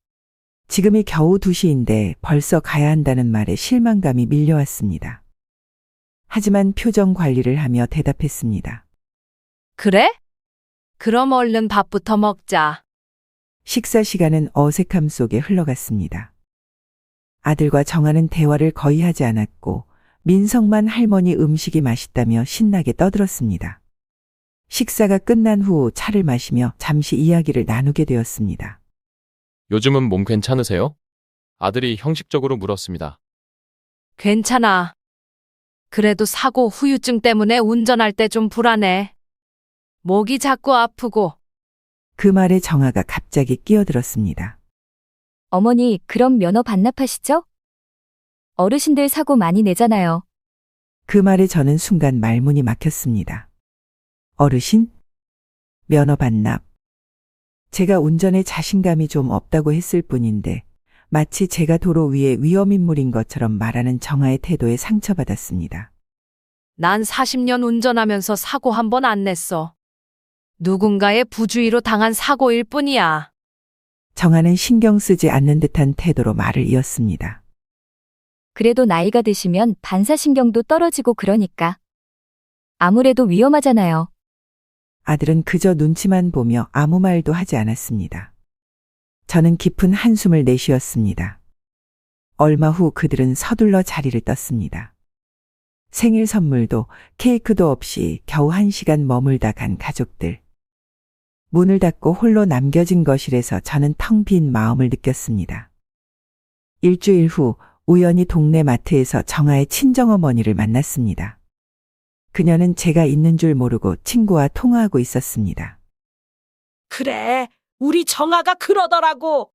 Speaker 3: 지금이 겨우 2시인데 벌써 가야 한다는 말에 실망감이 밀려왔습니다. 하지만 표정 관리를 하며 대답했습니다.
Speaker 2: 그래? 그럼 얼른 밥부터 먹자.
Speaker 3: 식사 시간은 어색함 속에 흘러갔습니다. 아들과 정아는 대화를 거의 하지 않았고 민석만 할머니 음식이 맛있다며 신나게 떠들었습니다. 식사가 끝난 후 차를 마시며 잠시 이야기를 나누게 되었습니다.
Speaker 4: 요즘은 몸 괜찮으세요? 아들이 형식적으로 물었습니다.
Speaker 2: 괜찮아. 그래도 사고 후유증 때문에 운전할 때 좀 불안해. 목이 자꾸 아프고.
Speaker 3: 그 말에 정아가 갑자기 끼어들었습니다.
Speaker 1: 어머니, 그럼 면허 반납하시죠? 어르신들 사고 많이 내잖아요.
Speaker 3: 그 말에 저는 순간 말문이 막혔습니다. 어르신? 면허 반납. 제가 운전에 자신감이 좀 없다고 했을 뿐인데 마치 제가 도로 위에 위험인물인 것처럼 말하는 정아의 태도에 상처받았습니다.
Speaker 2: 난 40년 운전하면서 사고 한 번 안 냈어. 누군가의 부주의로 당한 사고일 뿐이야.
Speaker 3: 정아는 신경 쓰지 않는 듯한 태도로 말을 이었습니다.
Speaker 1: 그래도 나이가 드시면 반사신경도 떨어지고 그러니까. 아무래도 위험하잖아요.
Speaker 3: 아들은 그저 눈치만 보며 아무 말도 하지 않았습니다. 저는 깊은 한숨을 내쉬었습니다. 얼마 후 그들은 서둘러 자리를 떴습니다. 생일 선물도 케이크도 없이 겨우 1시간 머물다 간 가족들. 문을 닫고 홀로 남겨진 거실에서 저는 텅 빈 마음을 느꼈습니다. 일주일 후 우연히 동네 마트에서 정아의 친정어머니를 만났습니다. 그녀는 제가 있는 줄 모르고 친구와 통화하고 있었습니다.
Speaker 5: 그래, 우리 정아가 그러더라고.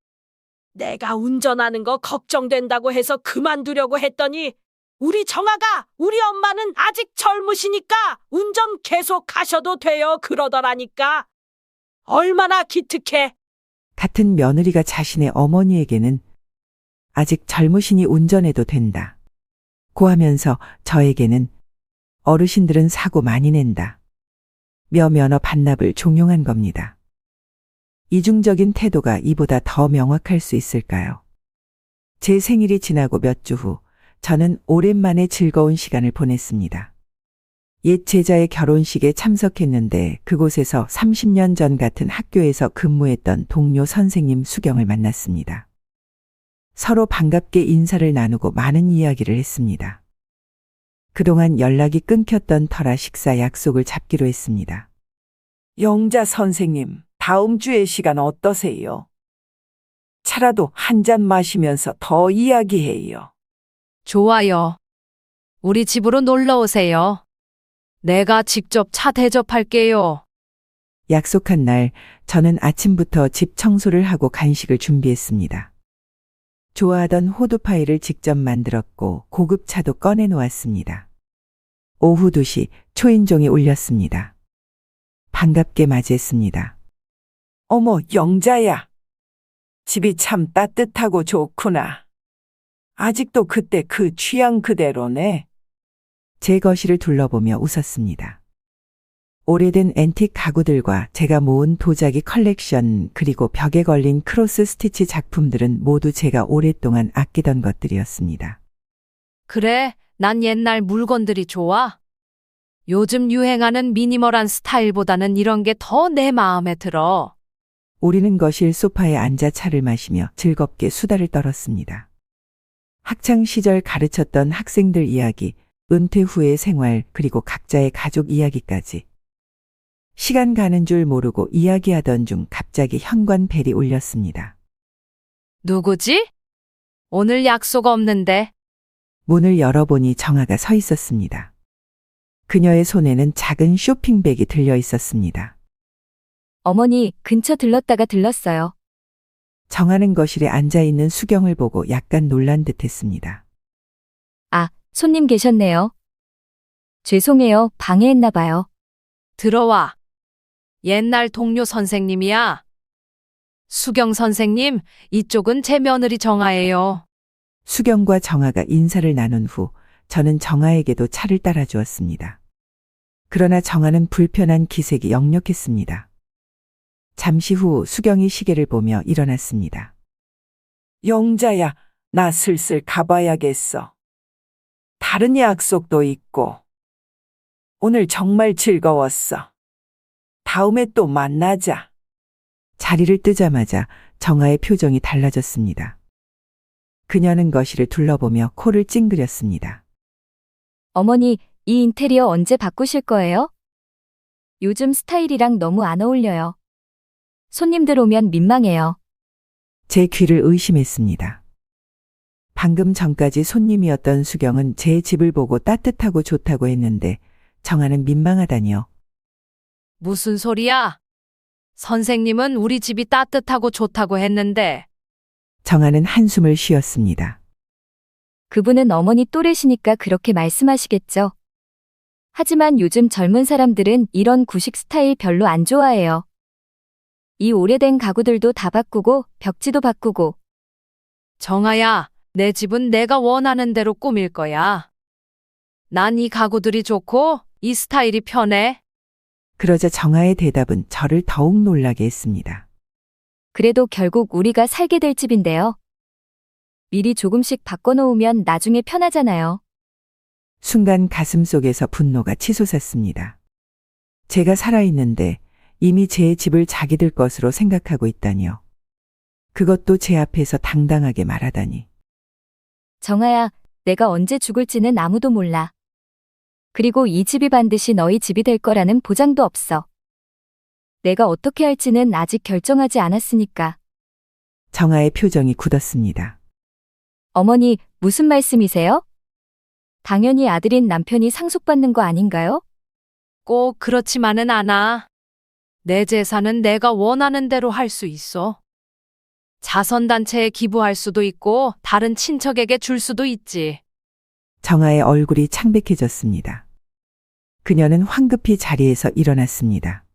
Speaker 5: 내가 운전하는 거 걱정된다고 해서 그만두려고 했더니 우리 정아가 우리 엄마는 아직 젊으시니까 운전 계속 하셔도 돼요 그러더라니까. 얼마나 기특해.
Speaker 3: 같은 며느리가 자신의 어머니에게는 아직 젊으시니 운전해도 된다. 고 하면서 저에게는 어르신들은 사고 많이 낸다. 며 면허 반납을 종용한 겁니다. 이중적인 태도가 이보다 더 명확할 수 있을까요? 제 생일이 지나고 몇 주 후 저는 오랜만에 즐거운 시간을 보냈습니다. 옛 제자의 결혼식에 참석했는데 그곳에서 30년 전 같은 학교에서 근무했던 동료 선생님 수경을 만났습니다. 서로 반갑게 인사를 나누고 많은 이야기를 했습니다. 그동안 연락이 끊겼던 터라 식사 약속을 잡기로 했습니다.
Speaker 8: 영자 선생님, 다음 주에 시간 어떠세요? 차라도 한 잔 마시면서 더 이야기해요.
Speaker 2: 좋아요. 우리 집으로 놀러 오세요. 내가 직접 차 대접할게요.
Speaker 3: 약속한 날 저는 아침부터 집 청소를 하고 간식을 준비했습니다. 좋아하던 호두파이를 직접 만들었고 고급 차도 꺼내 놓았습니다. 오후 2시 초인종이 울렸습니다. 반갑게 맞이했습니다.
Speaker 8: 어머, 영자야. 집이 참 따뜻하고 좋구나. 아직도 그때 그 취향 그대로네.
Speaker 3: 제 거실을 둘러보며 웃었습니다. 오래된 앤틱 가구들과 제가 모은 도자기 컬렉션 그리고 벽에 걸린 크로스 스티치 작품들은 모두 제가 오랫동안 아끼던 것들이었습니다.
Speaker 2: 그래, 난 옛날 물건들이 좋아. 요즘 유행하는 미니멀한 스타일보다는 이런 게 더 내 마음에 들어.
Speaker 3: 우리는 거실 소파에 앉아 차를 마시며 즐겁게 수다를 떨었습니다. 학창 시절 가르쳤던 학생들 이야기, 은퇴 후의 생활, 그리고 각자의 가족 이야기까지. 시간 가는 줄 모르고 이야기하던 중 갑자기 현관벨이 울렸습니다.
Speaker 2: 누구지? 오늘 약속 없는데.
Speaker 3: 문을 열어보니 정아가 서 있었습니다. 그녀의 손에는 작은 쇼핑백이 들려 있었습니다.
Speaker 1: 어머니, 근처 들렀다가 들렀어요.
Speaker 3: 정아는 거실에 앉아있는 수경을 보고 약간 놀란 듯 했습니다.
Speaker 1: 아, 손님 계셨네요. 죄송해요. 방해했나 봐요.
Speaker 2: 들어와. 옛날 동료 선생님이야. 수경 선생님, 이쪽은 제 며느리 정아예요.
Speaker 3: 수경과 정아가 인사를 나눈 후 저는 정아에게도 차를 따라주었습니다. 그러나 정아는 불편한 기색이 역력했습니다. 잠시 후 수경이 시계를 보며 일어났습니다.
Speaker 8: 영자야, 나 슬슬 가봐야겠어. 다른 약속도 있고. 오늘 정말 즐거웠어. 다음에 또 만나자.
Speaker 3: 자리를 뜨자마자 정아의 표정이 달라졌습니다. 그녀는 거실을 둘러보며 코를 찡그렸습니다.
Speaker 1: 어머니, 이 인테리어 언제 바꾸실 거예요? 요즘 스타일이랑 너무 안 어울려요. 손님들 오면 민망해요.
Speaker 3: 제 귀를 의심했습니다. 방금 전까지 손님이었던 수경은 제 집을 보고 따뜻하고 좋다고 했는데 정아는 민망하다니요.
Speaker 2: 무슨 소리야? 선생님은 우리 집이 따뜻하고 좋다고 했는데.
Speaker 3: 정아는 한숨을 쉬었습니다.
Speaker 1: 그분은 어머니 또래시니까 그렇게 말씀하시겠죠. 하지만 요즘 젊은 사람들은 이런 구식 스타일 별로 안 좋아해요. 이 오래된 가구들도 다 바꾸고 벽지도 바꾸고.
Speaker 2: 정아야, 내 집은 내가 원하는 대로 꾸밀 거야. 난 이 가구들이 좋고 이 스타일이 편해.
Speaker 3: 그러자 정아의 대답은 저를 더욱 놀라게 했습니다.
Speaker 1: 그래도 결국 우리가 살게 될 집인데요. 미리 조금씩 바꿔놓으면 나중에 편하잖아요.
Speaker 3: 순간 가슴속에서 분노가 치솟았습니다. 제가 살아있는데 이미 제 집을 자기들 것으로 생각하고 있다니요. 그것도 제 앞에서 당당하게 말하다니.
Speaker 1: 정아야, 내가 언제 죽을지는 아무도 몰라. 그리고 이 집이 반드시 너희 집이 될 거라는 보장도 없어. 내가 어떻게 할지는 아직 결정하지 않았으니까.
Speaker 3: 정아의 표정이 굳었습니다.
Speaker 1: 어머니, 무슨 말씀이세요? 당연히 아들인 남편이 상속받는 거 아닌가요?
Speaker 2: 꼭 그렇지만은 않아. 내 재산은 내가 원하는 대로 할 수 있어. 자선단체에 기부할 수도 있고 다른 친척에게 줄 수도 있지.
Speaker 3: 정아의 얼굴이 창백해졌습니다. 그녀는 황급히 자리에서 일어났습니다.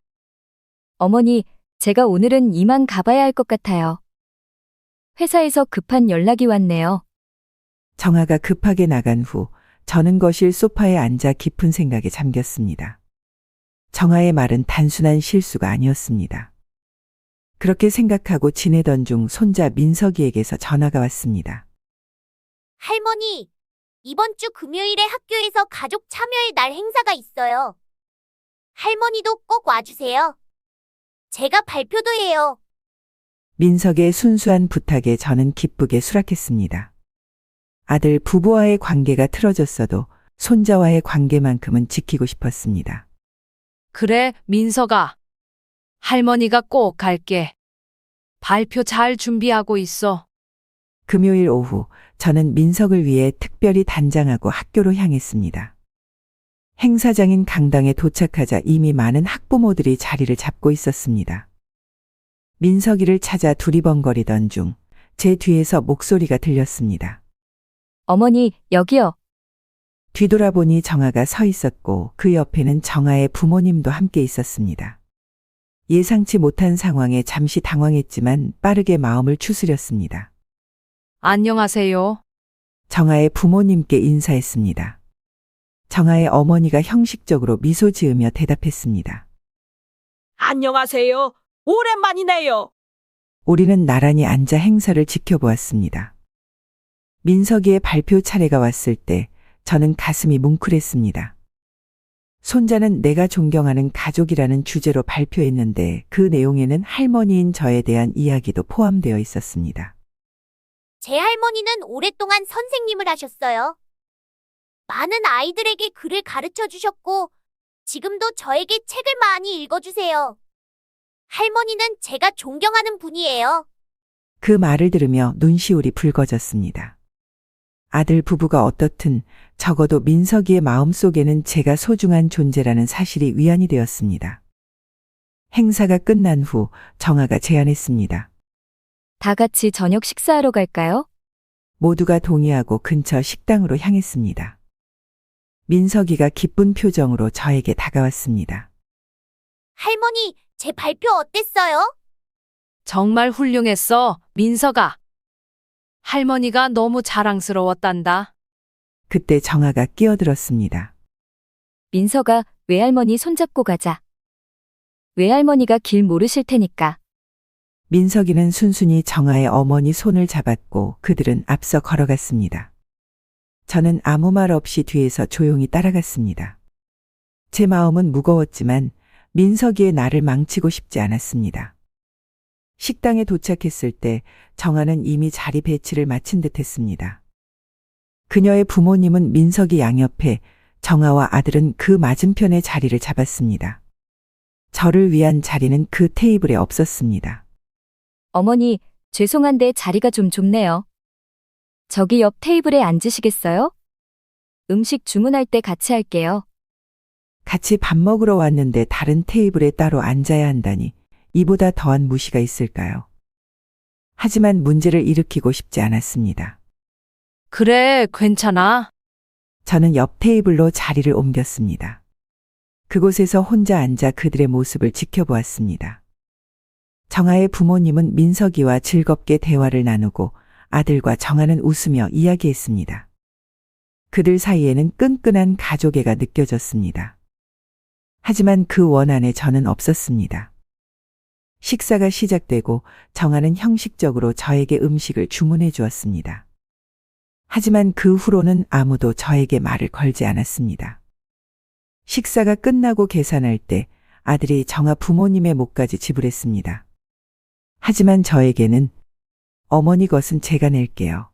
Speaker 1: 어머니, 제가 오늘은 이만 가봐야 할 것 같아요. 회사에서 급한 연락이 왔네요.
Speaker 3: 정아가 급하게 나간 후 저는 거실 소파에 앉아 깊은 생각에 잠겼습니다. 정아의 말은 단순한 실수가 아니었습니다. 그렇게 생각하고 지내던 중 손자 민석이에게서 전화가 왔습니다.
Speaker 7: 할머니, 이번 주 금요일에 학교에서 가족 참여의 날 행사가 있어요. 할머니도 꼭 와주세요. 제가 발표도 해요.
Speaker 3: 민석의 순수한 부탁에 저는 기쁘게 수락했습니다. 아들 부부와의 관계가 틀어졌어도 손자와의 관계만큼은 지키고 싶었습니다.
Speaker 2: 그래, 민석아. 할머니가 꼭 갈게. 발표 잘 준비하고 있어.
Speaker 3: 금요일 오후 저는 민석을 위해 특별히 단장하고 학교로 향했습니다. 행사장인 강당에 도착하자 이미 많은 학부모들이 자리를 잡고 있었습니다. 민석이를 찾아 두리번거리던 중 제 뒤에서 목소리가 들렸습니다.
Speaker 1: 어머니, 여기요.
Speaker 3: 뒤돌아보니 정아가 서 있었고 그 옆에는 정아의 부모님도 함께 있었습니다. 예상치 못한 상황에 잠시 당황했지만 빠르게 마음을 추스렸습니다.
Speaker 2: 안녕하세요.
Speaker 3: 정아의 부모님께 인사했습니다. 정아의 어머니가 형식적으로 미소 지으며 대답했습니다.
Speaker 5: 안녕하세요. 오랜만이네요.
Speaker 3: 우리는 나란히 앉아 행사를 지켜보았습니다. 민석이의 발표 차례가 왔을 때 저는 가슴이 뭉클했습니다. 손자는 내가 존경하는 가족이라는 주제로 발표했는데 그 내용에는 할머니인 저에 대한 이야기도 포함되어 있었습니다.
Speaker 7: 제 할머니는 오랫동안 선생님을 하셨어요. 많은 아이들에게 글을 가르쳐 주셨고, 지금도 저에게 책을 많이 읽어주세요. 할머니는 제가 존경하는 분이에요.
Speaker 3: 그 말을 들으며 눈시울이 붉어졌습니다. 아들 부부가 어떻든 적어도 민석이의 마음속에는 제가 소중한 존재라는 사실이 위안이 되었습니다. 행사가 끝난 후 정아가 제안했습니다.
Speaker 1: 다 같이 저녁 식사하러 갈까요?
Speaker 3: 모두가 동의하고 근처 식당으로 향했습니다. 민석이가 기쁜 표정으로 저에게 다가왔습니다.
Speaker 7: 할머니, 제 발표 어땠어요?
Speaker 2: 정말 훌륭했어, 민석아. 할머니가 너무 자랑스러웠단다.
Speaker 3: 그때 정아가 끼어들었습니다.
Speaker 1: 민석아, 외할머니 손잡고 가자. 외할머니가 길 모르실 테니까.
Speaker 3: 민석이는 순순히 정아의 어머니 손을 잡았고 그들은 앞서 걸어갔습니다. 저는 아무 말 없이 뒤에서 조용히 따라갔습니다. 제 마음은 무거웠지만 민석이의 나를 망치고 싶지 않았습니다. 식당에 도착했을 때 정아는 이미 자리 배치를 마친 듯 했습니다. 그녀의 부모님은 민석이 양옆에, 정아와 아들은 그 맞은편에 자리를 잡았습니다. 저를 위한 자리는 그 테이블에 없었습니다.
Speaker 1: 어머니, 죄송한데 자리가 좀 좁네요. 저기 옆 테이블에 앉으시겠어요? 음식 주문할 때 같이 할게요.
Speaker 3: 같이 밥 먹으러 왔는데 다른 테이블에 따로 앉아야 한다니 이보다 더한 무시가 있을까요? 하지만 문제를 일으키고 싶지 않았습니다.
Speaker 2: 그래, 괜찮아.
Speaker 3: 저는 옆 테이블로 자리를 옮겼습니다. 그곳에서 혼자 앉아 그들의 모습을 지켜보았습니다. 정아의 부모님은 민석이와 즐겁게 대화를 나누고 아들과 정아는 웃으며 이야기했습니다. 그들 사이에는 끈끈한 가족애가 느껴졌습니다. 하지만 그 원안에 저는 없었습니다. 식사가 시작되고 정아는 형식적으로 저에게 음식을 주문해 주었습니다. 하지만 그 후로는 아무도 저에게 말을 걸지 않았습니다. 식사가 끝나고 계산할 때 아들이 정아 부모님의 몫까지 지불했습니다. 하지만 저에게는 어머니 것은 제가 낼게요.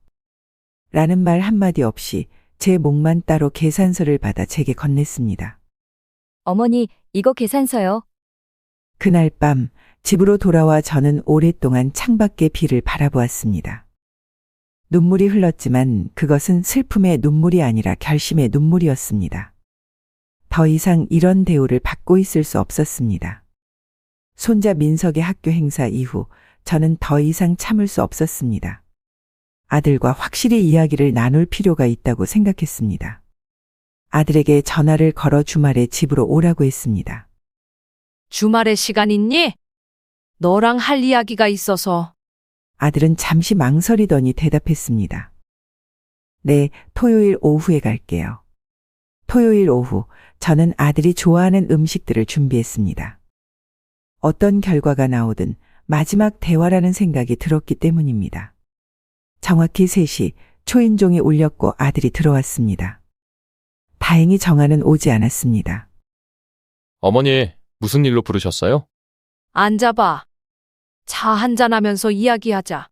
Speaker 3: 라는 말 한마디 없이 제 몫만 따로 계산서를 받아 제게 건넸습니다.
Speaker 1: 어머니, 이거 계산서요.
Speaker 3: 그날 밤 집으로 돌아와 저는 오랫동안 창밖의 비를 바라보았습니다. 눈물이 흘렀지만 그것은 슬픔의 눈물이 아니라 결심의 눈물이었습니다. 더 이상 이런 대우를 받고 있을 수 없었습니다. 손자 민석의 학교 행사 이후 저는 더 이상 참을 수 없었습니다. 아들과 확실히 이야기를 나눌 필요가 있다고 생각했습니다. 아들에게 전화를 걸어 주말에 집으로 오라고 했습니다.
Speaker 2: 주말에 시간 있니? 너랑 할 이야기가 있어서.
Speaker 3: 아들은 잠시 망설이더니 대답했습니다. 네, 토요일 오후에 갈게요. 토요일 오후, 저는 아들이 좋아하는 음식들을 준비했습니다. 어떤 결과가 나오든 마지막 대화라는 생각이 들었기 때문입니다. 정확히 3시 초인종이 울렸고 아들이 들어왔습니다. 다행히 정아는 오지 않았습니다.
Speaker 4: 어머니, 무슨 일로 부르셨어요?
Speaker 2: 앉아봐. 차 한잔하면서 이야기하자.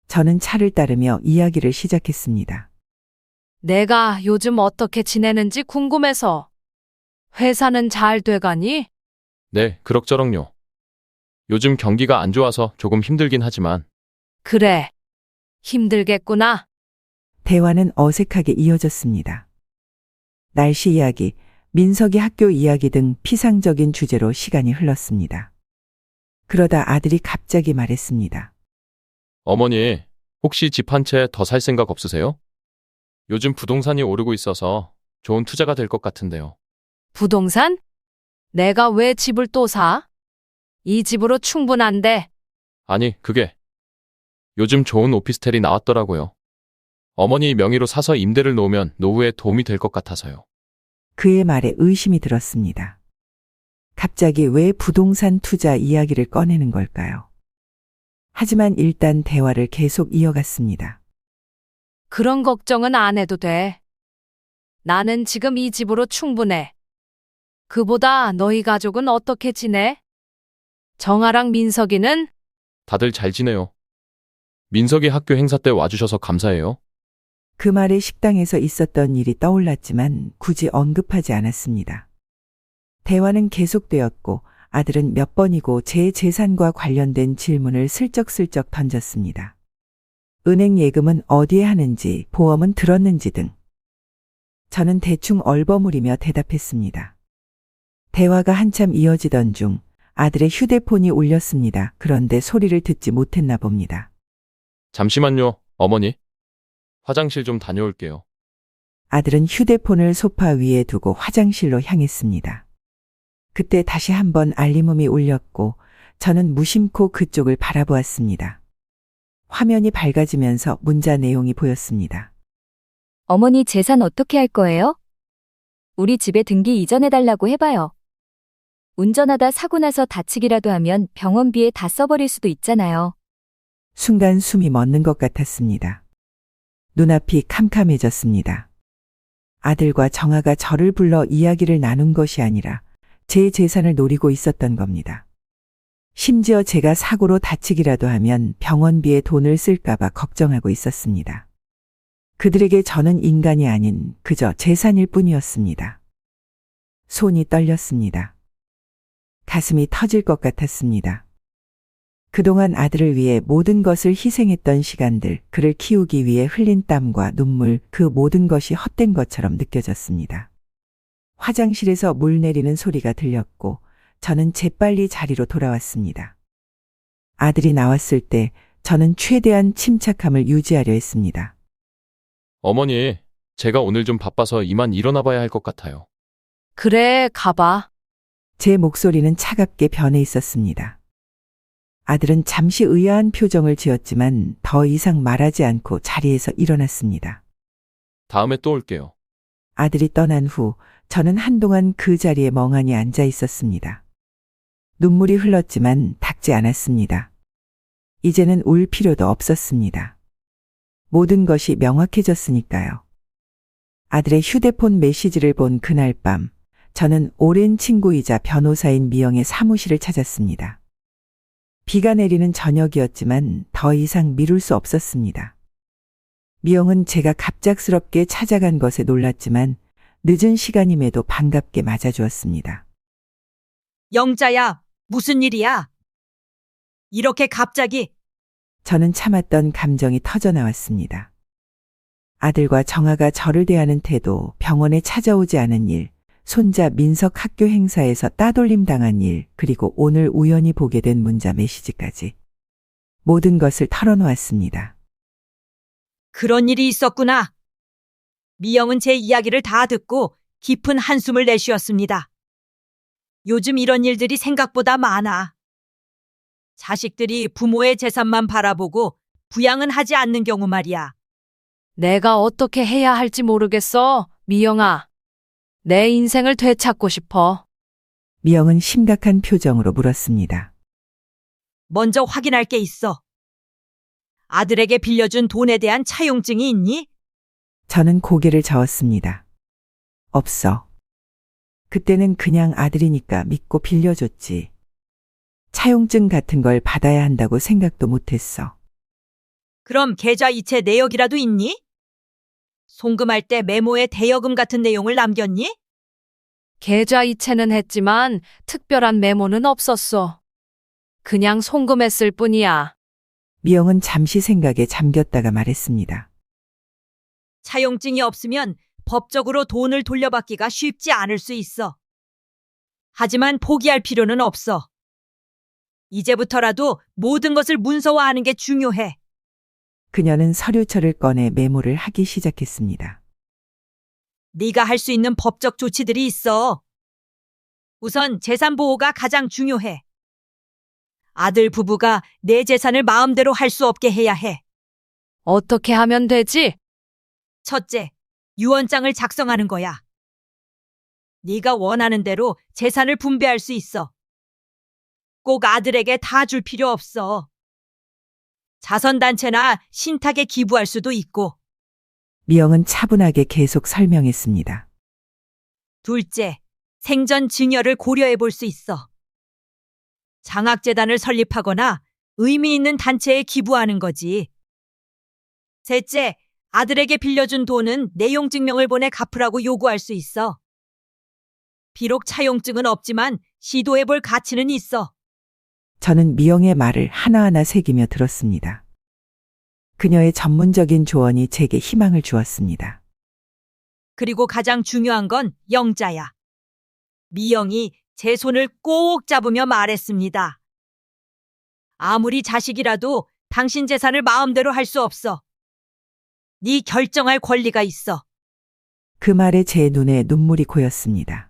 Speaker 3: 저는 차를 따르며 이야기를 시작했습니다.
Speaker 2: 내가 요즘 어떻게 지내는지 궁금해서. 회사는 잘 돼가니?
Speaker 4: 네, 그럭저럭요. 요즘 경기가 안 좋아서 조금 힘들긴 하지만
Speaker 2: 그래. 힘들겠구나.
Speaker 3: 대화는 어색하게 이어졌습니다. 날씨 이야기, 민석이 학교 이야기 등 피상적인 주제로 시간이 흘렀습니다. 그러다 아들이 갑자기 말했습니다.
Speaker 4: 어머니, 혹시 집 한 채 더 살 생각 없으세요? 요즘 부동산이 오르고 있어서 좋은 투자가 될 것 같은데요.
Speaker 2: 부동산? 내가 왜 집을 또 사? 이 집으로 충분한데.
Speaker 4: 아니, 그게 요즘 좋은 오피스텔이 나왔더라고요. 어머니 명의로 사서 임대를 놓으면 노후에 도움이 될 것 같아서요.
Speaker 3: 그의 말에 의심이 들었습니다. 갑자기 왜 부동산 투자 이야기를 꺼내는 걸까요? 하지만 일단 대화를 계속 이어갔습니다.
Speaker 2: 그런 걱정은 안 해도 돼. 나는 지금 이 집으로 충분해. 그보다 너희 가족은 어떻게 지내? 정아랑 민석이는?
Speaker 4: 다들 잘 지내요. 민석이 학교 행사 때 와주셔서 감사해요.
Speaker 3: 그 말에 식당에서 있었던 일이 떠올랐지만 굳이 언급하지 않았습니다. 대화는 계속되었고 아들은 몇 번이고 제 재산과 관련된 질문을 슬쩍슬쩍 던졌습니다. 은행 예금은 어디에 하는지, 보험은 들었는지 등. 저는 대충 얼버무리며 대답했습니다. 대화가 한참 이어지던 중 아들의 휴대폰이 울렸습니다. 그런데 소리를 듣지 못했나 봅니다.
Speaker 4: 잠시만요, 어머니. 화장실 좀 다녀올게요.
Speaker 3: 아들은 휴대폰을 소파 위에 두고 화장실로 향했습니다. 그때 다시 한번 알림음이 울렸고 저는 무심코 그쪽을 바라보았습니다. 화면이 밝아지면서 문자 내용이 보였습니다.
Speaker 1: 어머니 재산 어떻게 할 거예요? 우리 집에 등기 이전해달라고 해봐요. 운전하다 사고 나서 다치기라도 하면 병원비에 다 써버릴 수도 있잖아요.
Speaker 3: 순간 숨이 멎는 것 같았습니다. 눈앞이 캄캄해졌습니다. 아들과 정아가 저를 불러 이야기를 나눈 것이 아니라 제 재산을 노리고 있었던 겁니다. 심지어 제가 사고로 다치기라도 하면 병원비에 돈을 쓸까봐 걱정하고 있었습니다. 그들에게 저는 인간이 아닌 그저 재산일 뿐이었습니다. 손이 떨렸습니다. 가슴이 터질 것 같았습니다. 그동안 아들을 위해 모든 것을 희생했던 시간들, 그를 키우기 위해 흘린 땀과 눈물, 그 모든 것이 헛된 것처럼 느껴졌습니다. 화장실에서 물 내리는 소리가 들렸고 저는 재빨리 자리로 돌아왔습니다. 아들이 나왔을 때 저는 최대한 침착함을 유지하려 했습니다.
Speaker 4: 어머니, 제가 오늘 좀 바빠서 이만 일어나 봐야 할 것 같아요.
Speaker 2: 그래, 가봐.
Speaker 3: 제 목소리는 차갑게 변해 있었습니다. 아들은 잠시 의아한 표정을 지었지만 더 이상 말하지 않고 자리에서 일어났습니다.
Speaker 4: 다음에 또 올게요.
Speaker 3: 아들이 떠난 후 저는 한동안 그 자리에 멍하니 앉아 있었습니다. 눈물이 흘렀지만 닦지 않았습니다. 이제는 울 필요도 없었습니다. 모든 것이 명확해졌으니까요. 아들의 휴대폰 메시지를 본 그날 밤, 저는 오랜 친구이자 변호사인 미영의 사무실을 찾았습니다. 비가 내리는 저녁이었지만 더 이상 미룰 수 없었습니다. 미영은 제가 갑작스럽게 찾아간 것에 놀랐지만 늦은 시간임에도 반갑게 맞아주었습니다.
Speaker 5: 영자야, 무슨 일이야? 이렇게 갑자기.
Speaker 3: 저는 참았던 감정이 터져나왔습니다. 아들과 정아가 저를 대하는 태도, 병원에 찾아오지 않은 일, 손자 민석 학교 행사에서 따돌림 당한 일, 그리고 오늘 우연히 보게 된 문자 메시지까지. 모든 것을 털어놓았습니다.
Speaker 5: 그런 일이 있었구나. 미영은 제 이야기를 다 듣고 깊은 한숨을 내쉬었습니다. 요즘 이런 일들이 생각보다 많아. 자식들이 부모의 재산만 바라보고 부양은 하지 않는 경우 말이야.
Speaker 2: 내가 어떻게 해야 할지 모르겠어, 미영아. 내 인생을 되찾고 싶어.
Speaker 3: 미영은 심각한 표정으로 물었습니다.
Speaker 5: 먼저 확인할 게 있어. 아들에게 빌려준 돈에 대한 차용증이 있니?
Speaker 3: 저는 고개를 저었습니다. 없어. 그때는 그냥 아들이니까 믿고 빌려줬지. 차용증 같은 걸 받아야 한다고 생각도 못했어.
Speaker 5: 그럼 계좌 이체 내역이라도 있니? 송금할 때 메모에 대여금 같은 내용을 남겼니?
Speaker 2: 계좌 이체는 했지만 특별한 메모는 없었어. 그냥 송금했을 뿐이야.
Speaker 3: 미영은 잠시 생각에 잠겼다가 말했습니다.
Speaker 5: 차용증이 없으면 법적으로 돈을 돌려받기가 쉽지 않을 수 있어. 하지만 포기할 필요는 없어. 이제부터라도 모든 것을 문서화하는 게 중요해.
Speaker 3: 그녀는 서류철을 꺼내 메모를 하기 시작했습니다.
Speaker 5: 네가 할 수 있는 법적 조치들이 있어. 우선 재산 보호가 가장 중요해. 아들 부부가 내 재산을 마음대로 할 수 없게 해야 해.
Speaker 2: 어떻게 하면 되지?
Speaker 5: 첫째, 유언장을 작성하는 거야. 네가 원하는 대로 재산을 분배할 수 있어. 꼭 아들에게 다 줄 필요 없어. 자선단체나 신탁에 기부할 수도 있고.
Speaker 3: 미영은 차분하게 계속 설명했습니다.
Speaker 5: 둘째, 생전 증여를 고려해 볼 수 있어. 장학재단을 설립하거나 의미 있는 단체에 기부하는 거지. 셋째, 아들에게 빌려준 돈은 내용 증명을 보내 갚으라고 요구할 수 있어. 비록 차용증은 없지만 시도해 볼 가치는 있어.
Speaker 3: 저는 미영의 말을 하나하나 새기며 들었습니다. 그녀의 전문적인 조언이 제게 희망을 주었습니다.
Speaker 5: 그리고 가장 중요한 건 영자야. 미영이 제 손을 꼭 잡으며 말했습니다. 아무리 자식이라도 당신 재산을 마음대로 할 수 없어. 네 결정할 권리가 있어.
Speaker 3: 그 말에 제 눈에 눈물이 고였습니다.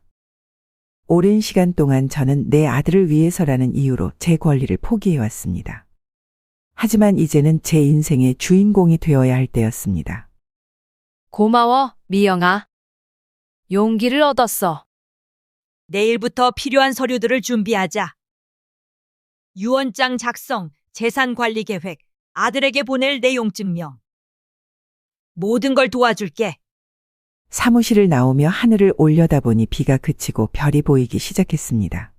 Speaker 3: 오랜 시간 동안 저는 내 아들을 위해서라는 이유로 제 권리를 포기해왔습니다. 하지만 이제는 제 인생의 주인공이 되어야 할 때였습니다.
Speaker 2: 고마워, 미영아. 용기를 얻었어.
Speaker 5: 내일부터 필요한 서류들을 준비하자. 유언장 작성, 재산 관리 계획, 아들에게 보낼 내용 증명. 모든 걸 도와줄게.
Speaker 3: 사무실을 나오며 하늘을 올려다보니 비가 그치고 별이 보이기 시작했습니다.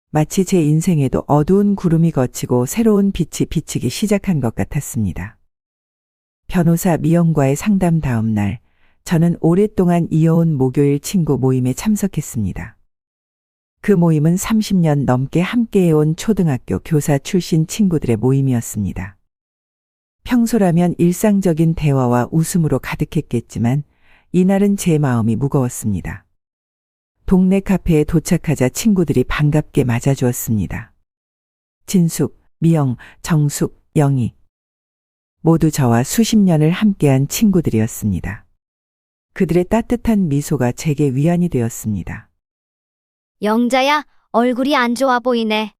Speaker 3: 마치 제 인생에도 어두운 구름이 걷히고 새로운 빛이 비치기 시작한 것 같았습니다. 변호사 미영과의 상담 다음 날, 저는 오랫동안 이어온 목요일 친구 모임에 참석했습니다. 그 모임은 30년 넘게 함께해온 초등학교 교사 출신 친구들의 모임이었습니다. 평소라면 일상적인 대화와 웃음으로 가득했겠지만 이날은 제 마음이 무거웠습니다. 동네 카페에 도착하자 친구들이 반갑게 맞아주었습니다. 진숙, 미영, 정숙, 영희. 모두 저와 수십 년을 함께한 친구들이었습니다. 그들의 따뜻한 미소가 제게 위안이 되었습니다.
Speaker 7: 영자야, 얼굴이 안 좋아 보이네.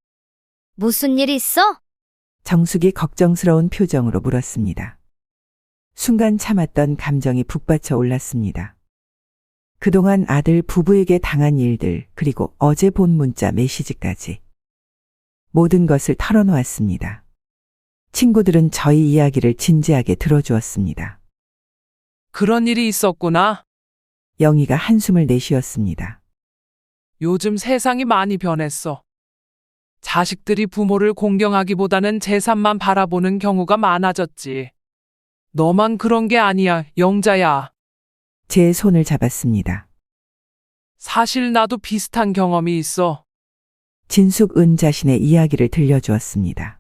Speaker 7: 무슨 일 있어?
Speaker 3: 정숙이 걱정스러운 표정으로 물었습니다. 순간 참았던 감정이 북받쳐 올랐습니다. 그동안 아들 부부에게 당한 일들, 그리고 어제 본 문자 메시지까지. 모든 것을 털어놓았습니다. 친구들은 저희 이야기를 진지하게 들어주었습니다.
Speaker 9: 그런 일이 있었구나.
Speaker 3: 영희가 한숨을 내쉬었습니다.
Speaker 9: 요즘 세상이 많이 변했어. 자식들이 부모를 공경하기보다는 재산만 바라보는 경우가 많아졌지. 너만 그런 게 아니야, 영자야.
Speaker 3: 제 손을 잡았습니다.
Speaker 9: 사실 나도 비슷한 경험이 있어.
Speaker 3: 진숙은 자신의 이야기를 들려주었습니다.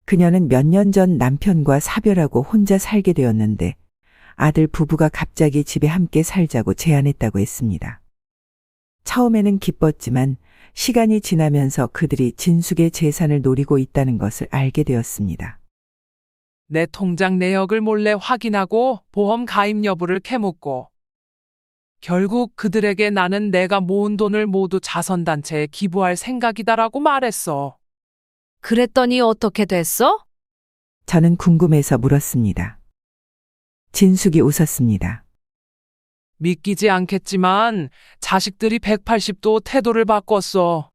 Speaker 3: 그녀는 몇 년 전 남편과 사별하고 혼자 살게 되었는데 아들 부부가 갑자기 집에 함께 살자고 제안했다고 했습니다. 처음에는 기뻤지만 시간이 지나면서 그들이 진숙의 재산을 노리고 있다는 것을 알게 되었습니다.
Speaker 9: 내 통장 내역을 몰래 확인하고 보험 가입 여부를 캐묻고 결국 그들에게 나는 내가 모은 돈을 모두 자선단체에 기부할 생각이다라고 말했어.
Speaker 2: 그랬더니 어떻게 됐어?
Speaker 3: 저는 궁금해서 물었습니다. 진숙이 웃었습니다.
Speaker 9: 믿기지 않겠지만 자식들이 180도 태도를 바꿨어.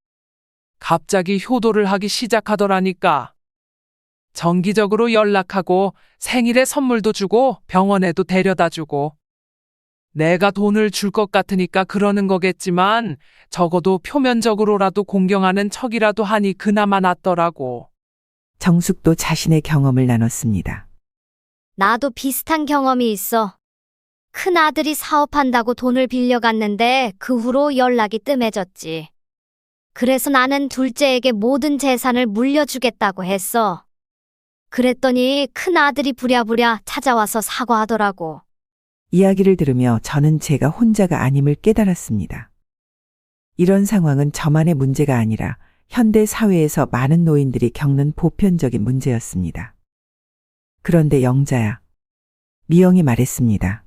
Speaker 9: 갑자기 효도를 하기 시작하더라니까. 정기적으로 연락하고 생일에 선물도 주고 병원에도 데려다 주고. 내가 돈을 줄 것 같으니까 그러는 거겠지만 적어도 표면적으로라도 공경하는 척이라도 하니 그나마 낫더라고.
Speaker 3: 정숙도 자신의 경험을 나눴습니다.
Speaker 7: 나도 비슷한 경험이 있어. 큰 아들이 사업한다고 돈을 빌려갔는데 그 후로 연락이 뜸해졌지. 그래서 나는 둘째에게 모든 재산을 물려주겠다고 했어. 그랬더니 큰 아들이 부랴부랴 찾아와서 사과하더라고.
Speaker 3: 이야기를 들으며 저는 제가 혼자가 아님을 깨달았습니다. 이런 상황은 저만의 문제가 아니라 현대 사회에서 많은 노인들이 겪는 보편적인 문제였습니다. 그런데 영자야, 미영이 말했습니다.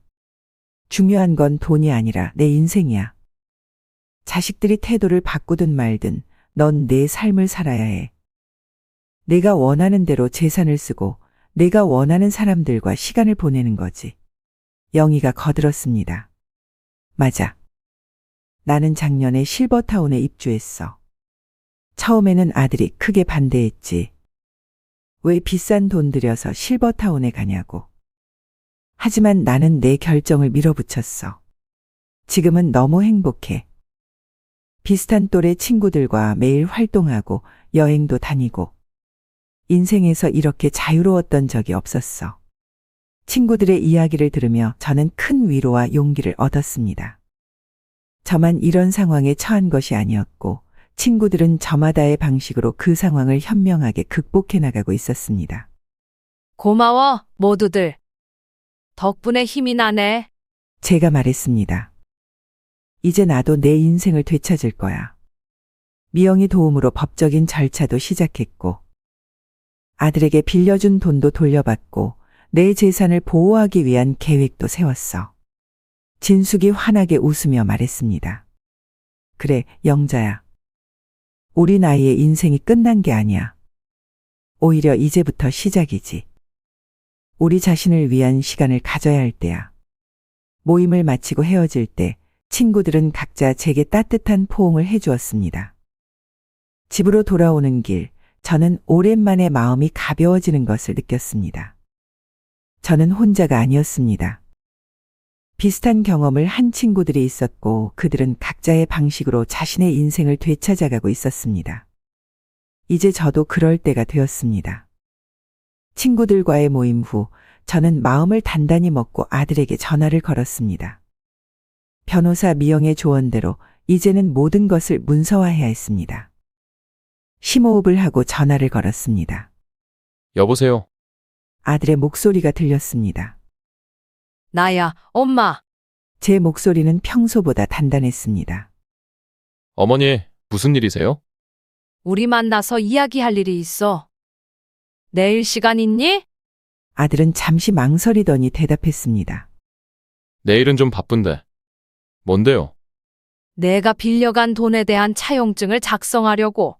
Speaker 3: 중요한 건 돈이 아니라 내 인생이야. 자식들이 태도를 바꾸든 말든 넌 내 삶을 살아야 해. 내가 원하는 대로 재산을 쓰고 내가 원하는 사람들과 시간을 보내는 거지. 영희가 거들었습니다. 맞아. 나는 작년에 실버타운에 입주했어. 처음에는 아들이 크게 반대했지. 왜 비싼 돈 들여서 실버타운에 가냐고. 하지만 나는 내 결정을 밀어붙였어. 지금은 너무 행복해. 비슷한 또래 친구들과 매일 활동하고 여행도 다니고 인생에서 이렇게 자유로웠던 적이 없었어. 친구들의 이야기를 들으며 저는 큰 위로와 용기를 얻었습니다. 저만 이런 상황에 처한 것이 아니었고 친구들은 저마다의 방식으로 그 상황을 현명하게 극복해 나가고 있었습니다.
Speaker 2: 고마워, 모두들. 덕분에 힘이 나네.
Speaker 3: 제가 말했습니다. 이제 나도 내 인생을 되찾을 거야. 미영이 도움으로 법적인 절차도 시작했고 아들에게 빌려준 돈도 돌려받고 내 재산을 보호하기 위한 계획도 세웠어. 진숙이 환하게 웃으며 말했습니다. 그래, 영자야. 우리 나이에 인생이 끝난 게 아니야. 오히려 이제부터 시작이지. 우리 자신을 위한 시간을 가져야 할 때야. 모임을 마치고 헤어질 때 친구들은 각자 제게 따뜻한 포옹을 해주었습니다. 집으로 돌아오는 길, 저는 오랜만에 마음이 가벼워지는 것을 느꼈습니다. 저는 혼자가 아니었습니다. 비슷한 경험을 한 친구들이 있었고 그들은 각자의 방식으로 자신의 인생을 되찾아가고 있었습니다. 이제 저도 그럴 때가 되었습니다. 친구들과의 모임 후 저는 마음을 단단히 먹고 아들에게 전화를 걸었습니다. 변호사 미영의 조언대로 이제는 모든 것을 문서화해야 했습니다. 심호흡을 하고 전화를 걸었습니다.
Speaker 4: 여보세요.
Speaker 3: 아들의 목소리가 들렸습니다.
Speaker 2: 나야, 엄마.
Speaker 3: 제 목소리는 평소보다 단단했습니다.
Speaker 4: 어머니, 무슨 일이세요?
Speaker 2: 우리 만나서 이야기할 일이 있어. 내일 시간 있니?
Speaker 3: 아들은 잠시 망설이더니 대답했습니다.
Speaker 4: 내일은 좀 바쁜데. 뭔데요?
Speaker 2: 내가 빌려간 돈에 대한 차용증을 작성하려고.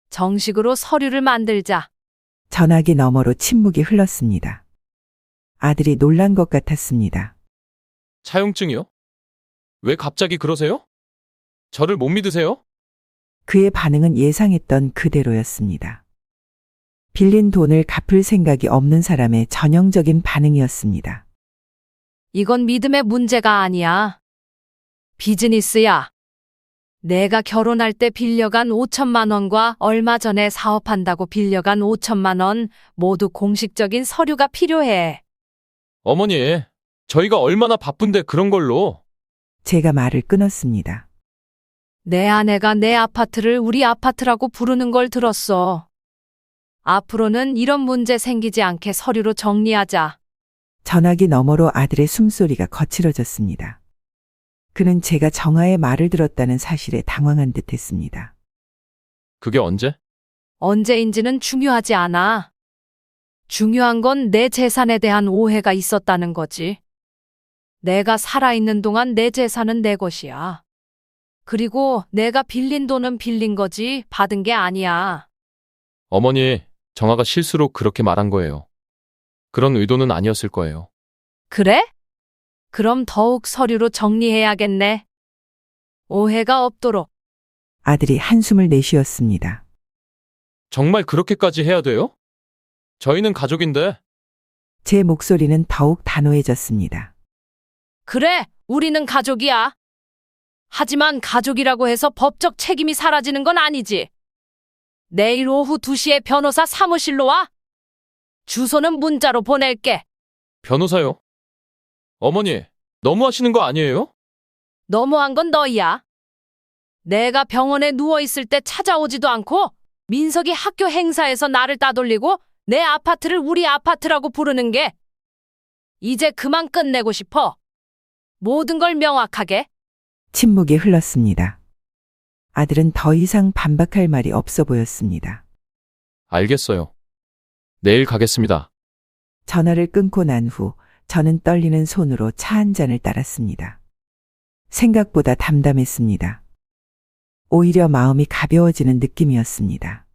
Speaker 2: 정식으로 서류를 만들자.
Speaker 3: 전화기 너머로 침묵이 흘렀습니다. 아들이 놀란 것 같았습니다.
Speaker 4: 차용증이요? 왜 갑자기 그러세요? 저를 못 믿으세요?
Speaker 3: 그의 반응은 예상했던 그대로였습니다. 빌린 돈을 갚을 생각이 없는 사람의 전형적인 반응이었습니다.
Speaker 2: 이건 믿음의 문제가 아니야. 비즈니스야. 내가 결혼할 때 빌려간 5천만 원과 얼마 전에 사업한다고 빌려간 5천만 원 모두 공식적인 서류가 필요해.
Speaker 4: 어머니, 저희가 얼마나 바쁜데 그런 걸로.
Speaker 3: 제가 말을 끊었습니다.
Speaker 2: 내 아내가 내 아파트를 우리 아파트라고 부르는 걸 들었어. 앞으로는 이런 문제 생기지 않게 서류로 정리하자.
Speaker 3: 전화기 너머로 아들의 숨소리가 거칠어졌습니다. 그는 제가 정아의 말을 들었다는 사실에 당황한 듯했습니다.
Speaker 4: 그게 언제?
Speaker 2: 언제인지는 중요하지 않아. 중요한 건 내 재산에 대한 오해가 있었다는 거지. 내가 살아있는 동안 내 재산은 내 것이야. 그리고 내가 빌린 돈은 빌린 거지 받은 게 아니야.
Speaker 4: 어머니, 정아가 실수로 그렇게 말한 거예요. 그런 의도는 아니었을 거예요.
Speaker 2: 그래? 그럼 더욱 서류로 정리해야겠네. 오해가 없도록.
Speaker 3: 아들이 한숨을 내쉬었습니다.
Speaker 4: 정말 그렇게까지 해야 돼요? 저희는 가족인데.
Speaker 3: 제 목소리는 더욱 단호해졌습니다.
Speaker 2: 그래, 우리는 가족이야. 하지만 가족이라고 해서 법적 책임이 사라지는 건 아니지. 내일 오후 2시에 변호사 사무실로 와. 주소는 문자로 보낼게.
Speaker 4: 변호사요? 어머니, 너무하시는 거 아니에요?
Speaker 2: 너무한 건 너희야. 내가 병원에 누워있을 때 찾아오지도 않고 민석이 학교 행사에서 나를 따돌리고 내 아파트를 우리 아파트라고 부르는 게 이제 그만 끝내고 싶어. 모든 걸 명확하게.
Speaker 3: 침묵이 흘렀습니다. 아들은 더 이상 반박할 말이 없어 보였습니다.
Speaker 4: 알겠어요. 내일 가겠습니다.
Speaker 3: 전화를 끊고 난 후 저는 떨리는 손으로 차 한 잔을 따랐습니다. 생각보다 담담했습니다. 오히려 마음이 가벼워지는 느낌이었습니다.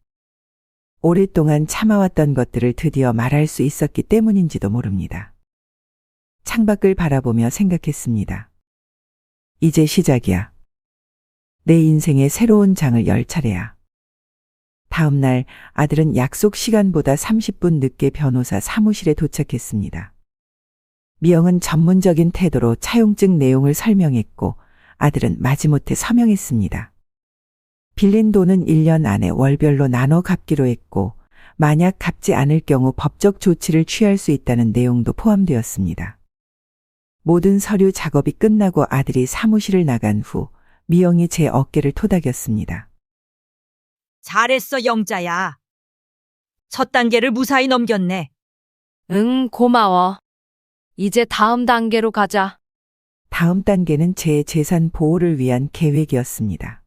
Speaker 3: 오랫동안 참아왔던 것들을 드디어 말할 수 있었기 때문인지도 모릅니다. 창밖을 바라보며 생각했습니다. 이제 시작이야. 내 인생의 새로운 장을 열 차례야. 다음 날 아들은 약속 시간보다 30분 늦게 변호사 사무실에 도착했습니다. 미영은 전문적인 태도로 차용증 내용을 설명했고 아들은 마지못해 서명했습니다. 빌린 돈은 1년 안에 월별로 나눠 갚기로 했고 만약 갚지 않을 경우 법적 조치를 취할 수 있다는 내용도 포함되었습니다. 모든 서류 작업이 끝나고 아들이 사무실을 나간 후 미영이 제 어깨를 토닥였습니다.
Speaker 10: 잘했어, 영자야. 첫 단계를 무사히 넘겼네.
Speaker 2: 응, 고마워. 이제 다음 단계로 가자.
Speaker 3: 다음 단계는 제 재산 보호를 위한 계획이었습니다.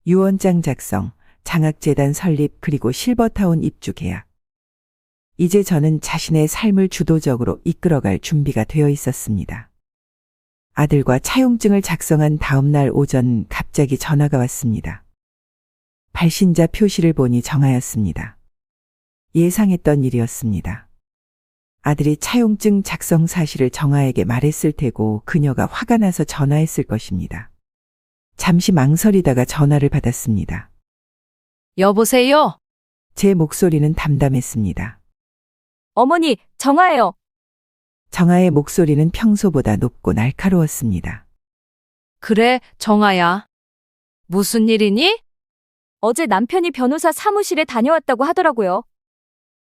Speaker 3: 유언장 작성, 장학재단 설립 그리고 실버타운 입주 계약. 이제 저는 자신의 삶을 주도적으로 이끌어갈 준비가 되어 있었습니다. 아들과 차용증을 작성한 다음 날 오전 갑자기 전화가 왔습니다. 발신자 표시를 보니 정아였습니다. 예상했던 일이었습니다. 아들이 차용증 작성 사실을 정아에게 말했을 테고 그녀가 화가 나서 전화했을 것입니다. 잠시 망설이다가 전화를 받았습니다.
Speaker 2: 여보세요?
Speaker 3: 제 목소리는 담담했습니다.
Speaker 1: 어머니, 정아예요.
Speaker 3: 정아의 목소리는 평소보다 높고 날카로웠습니다.
Speaker 2: 그래, 정아야. 무슨 일이니?
Speaker 1: 어제 남편이 변호사 사무실에 다녀왔다고 하더라고요.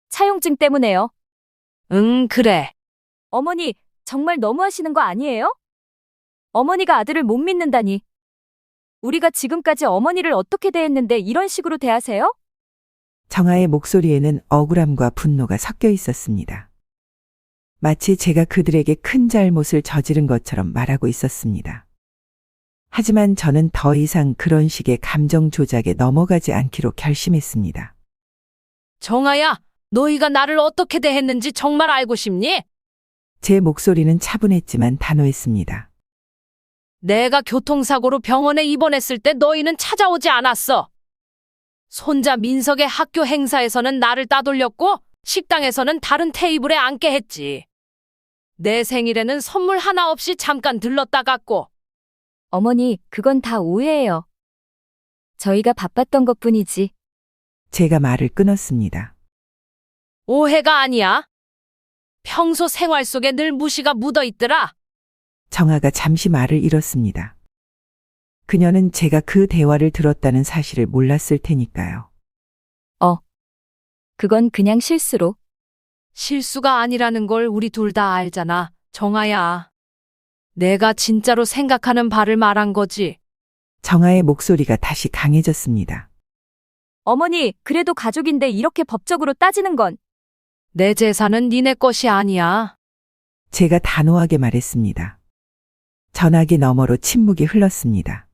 Speaker 1: 차용증 때문에요.
Speaker 2: 응, 그래.
Speaker 1: 어머니, 정말 너무하시는 거 아니에요? 어머니가 아들을 못 믿는다니. 우리가 지금까지 어머니를 어떻게 대했는데 이런 식으로 대하세요?
Speaker 3: 정아의 목소리에는 억울함과 분노가 섞여 있었습니다. 마치 제가 그들에게 큰 잘못을 저지른 것처럼 말하고 있었습니다. 하지만 저는 더 이상 그런 식의 감정 조작에 넘어가지 않기로 결심했습니다.
Speaker 2: 정아야, 너희가 나를 어떻게 대했는지 정말 알고 싶니?
Speaker 3: 제 목소리는 차분했지만 단호했습니다.
Speaker 2: 내가 교통사고로 병원에 입원했을 때 너희는 찾아오지 않았어. 손자 민석의 학교 행사에서는 나를 따돌렸고 식당에서는 다른 테이블에 앉게 했지. 내 생일에는 선물 하나 없이 잠깐 들렀다 갔고.
Speaker 1: 어머니, 그건 다 오해예요. 저희가 바빴던 것뿐이지.
Speaker 3: 제가 말을 끊었습니다.
Speaker 2: 오해가 아니야. 평소 생활 속에 늘 무시가 묻어 있더라.
Speaker 3: 정아가 잠시 말을 잃었습니다. 그녀는 제가 그 대화를 들었다는 사실을 몰랐을 테니까요.
Speaker 1: 그건 그냥 실수로.
Speaker 2: 실수가 아니라는 걸 우리 둘 다 알잖아, 정아야. 내가 진짜로 생각하는 바를 말한 거지.
Speaker 3: 정아의 목소리가 다시 강해졌습니다.
Speaker 1: 어머니, 그래도 가족인데 이렇게 법적으로 따지는 건.
Speaker 2: 내 재산은 니네 것이 아니야.
Speaker 3: 제가 단호하게 말했습니다. 전화기 너머로 침묵이 흘렀습니다.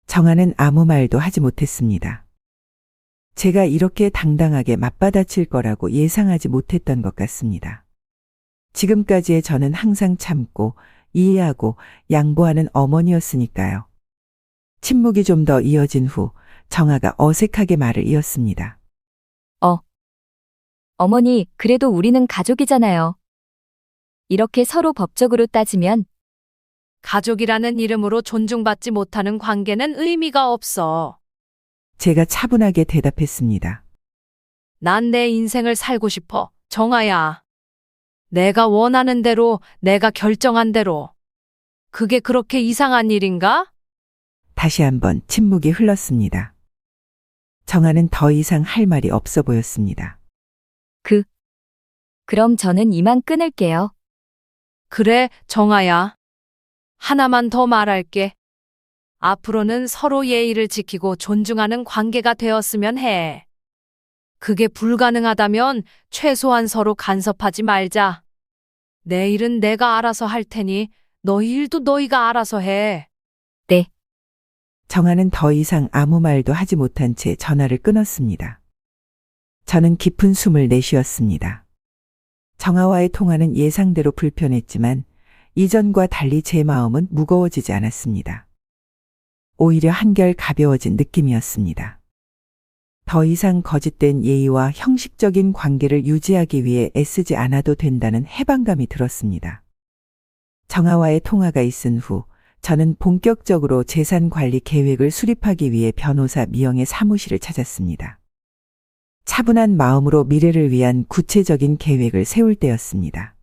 Speaker 3: 정아는 아무 말도 하지 못했습니다. 제가 이렇게 당당하게 맞받아칠 거라고 예상하지 못했던 것 같습니다. 지금까지의 저는 항상 참고 이해하고 양보하는 어머니였으니까요. 침묵이 좀 더 이어진 후 정아가 어색하게 말을 이었습니다.
Speaker 1: 어머니, 그래도 우리는 가족이잖아요. 이렇게 서로 법적으로 따지면
Speaker 2: 가족이라는 이름으로 존중받지 못하는 관계는 의미가 없어.
Speaker 3: 제가 차분하게 대답했습니다.
Speaker 2: 난 내 인생을 살고 싶어, 정아야. 내가 원하는 대로, 내가 결정한 대로. 그게 그렇게 이상한 일인가?
Speaker 3: 다시 한번 침묵이 흘렀습니다. 정아는 더 이상 할 말이 없어 보였습니다.
Speaker 1: 그럼 저는 이만 끊을게요.
Speaker 2: 그래, 정아야. 하나만 더 말할게. 앞으로는 서로 예의를 지키고 존중하는 관계가 되었으면 해. 그게 불가능하다면 최소한 서로 간섭하지 말자. 내 일은 내가 알아서 할 테니 너희 일도 너희가 알아서 해.
Speaker 3: 정아는 더 이상 아무 말도 하지 못한 채 전화를 끊었습니다. 저는 깊은 숨을 내쉬었습니다. 정아와의 통화는 예상대로 불편했지만 이전과 달리 제 마음은 무거워지지 않았습니다. 오히려 한결 가벼워진 느낌이었습니다. 더 이상 거짓된 예의와 형식적인 관계를 유지하기 위해 애쓰지 않아도 된다는 해방감이 들었습니다. 정아와의 통화가 있은 후 저는 본격적으로 재산 관리 계획을 수립하기 위해 변호사 미영의 사무실을 찾았습니다. 차분한 마음으로 미래를 위한 구체적인 계획을 세울 때였습니다.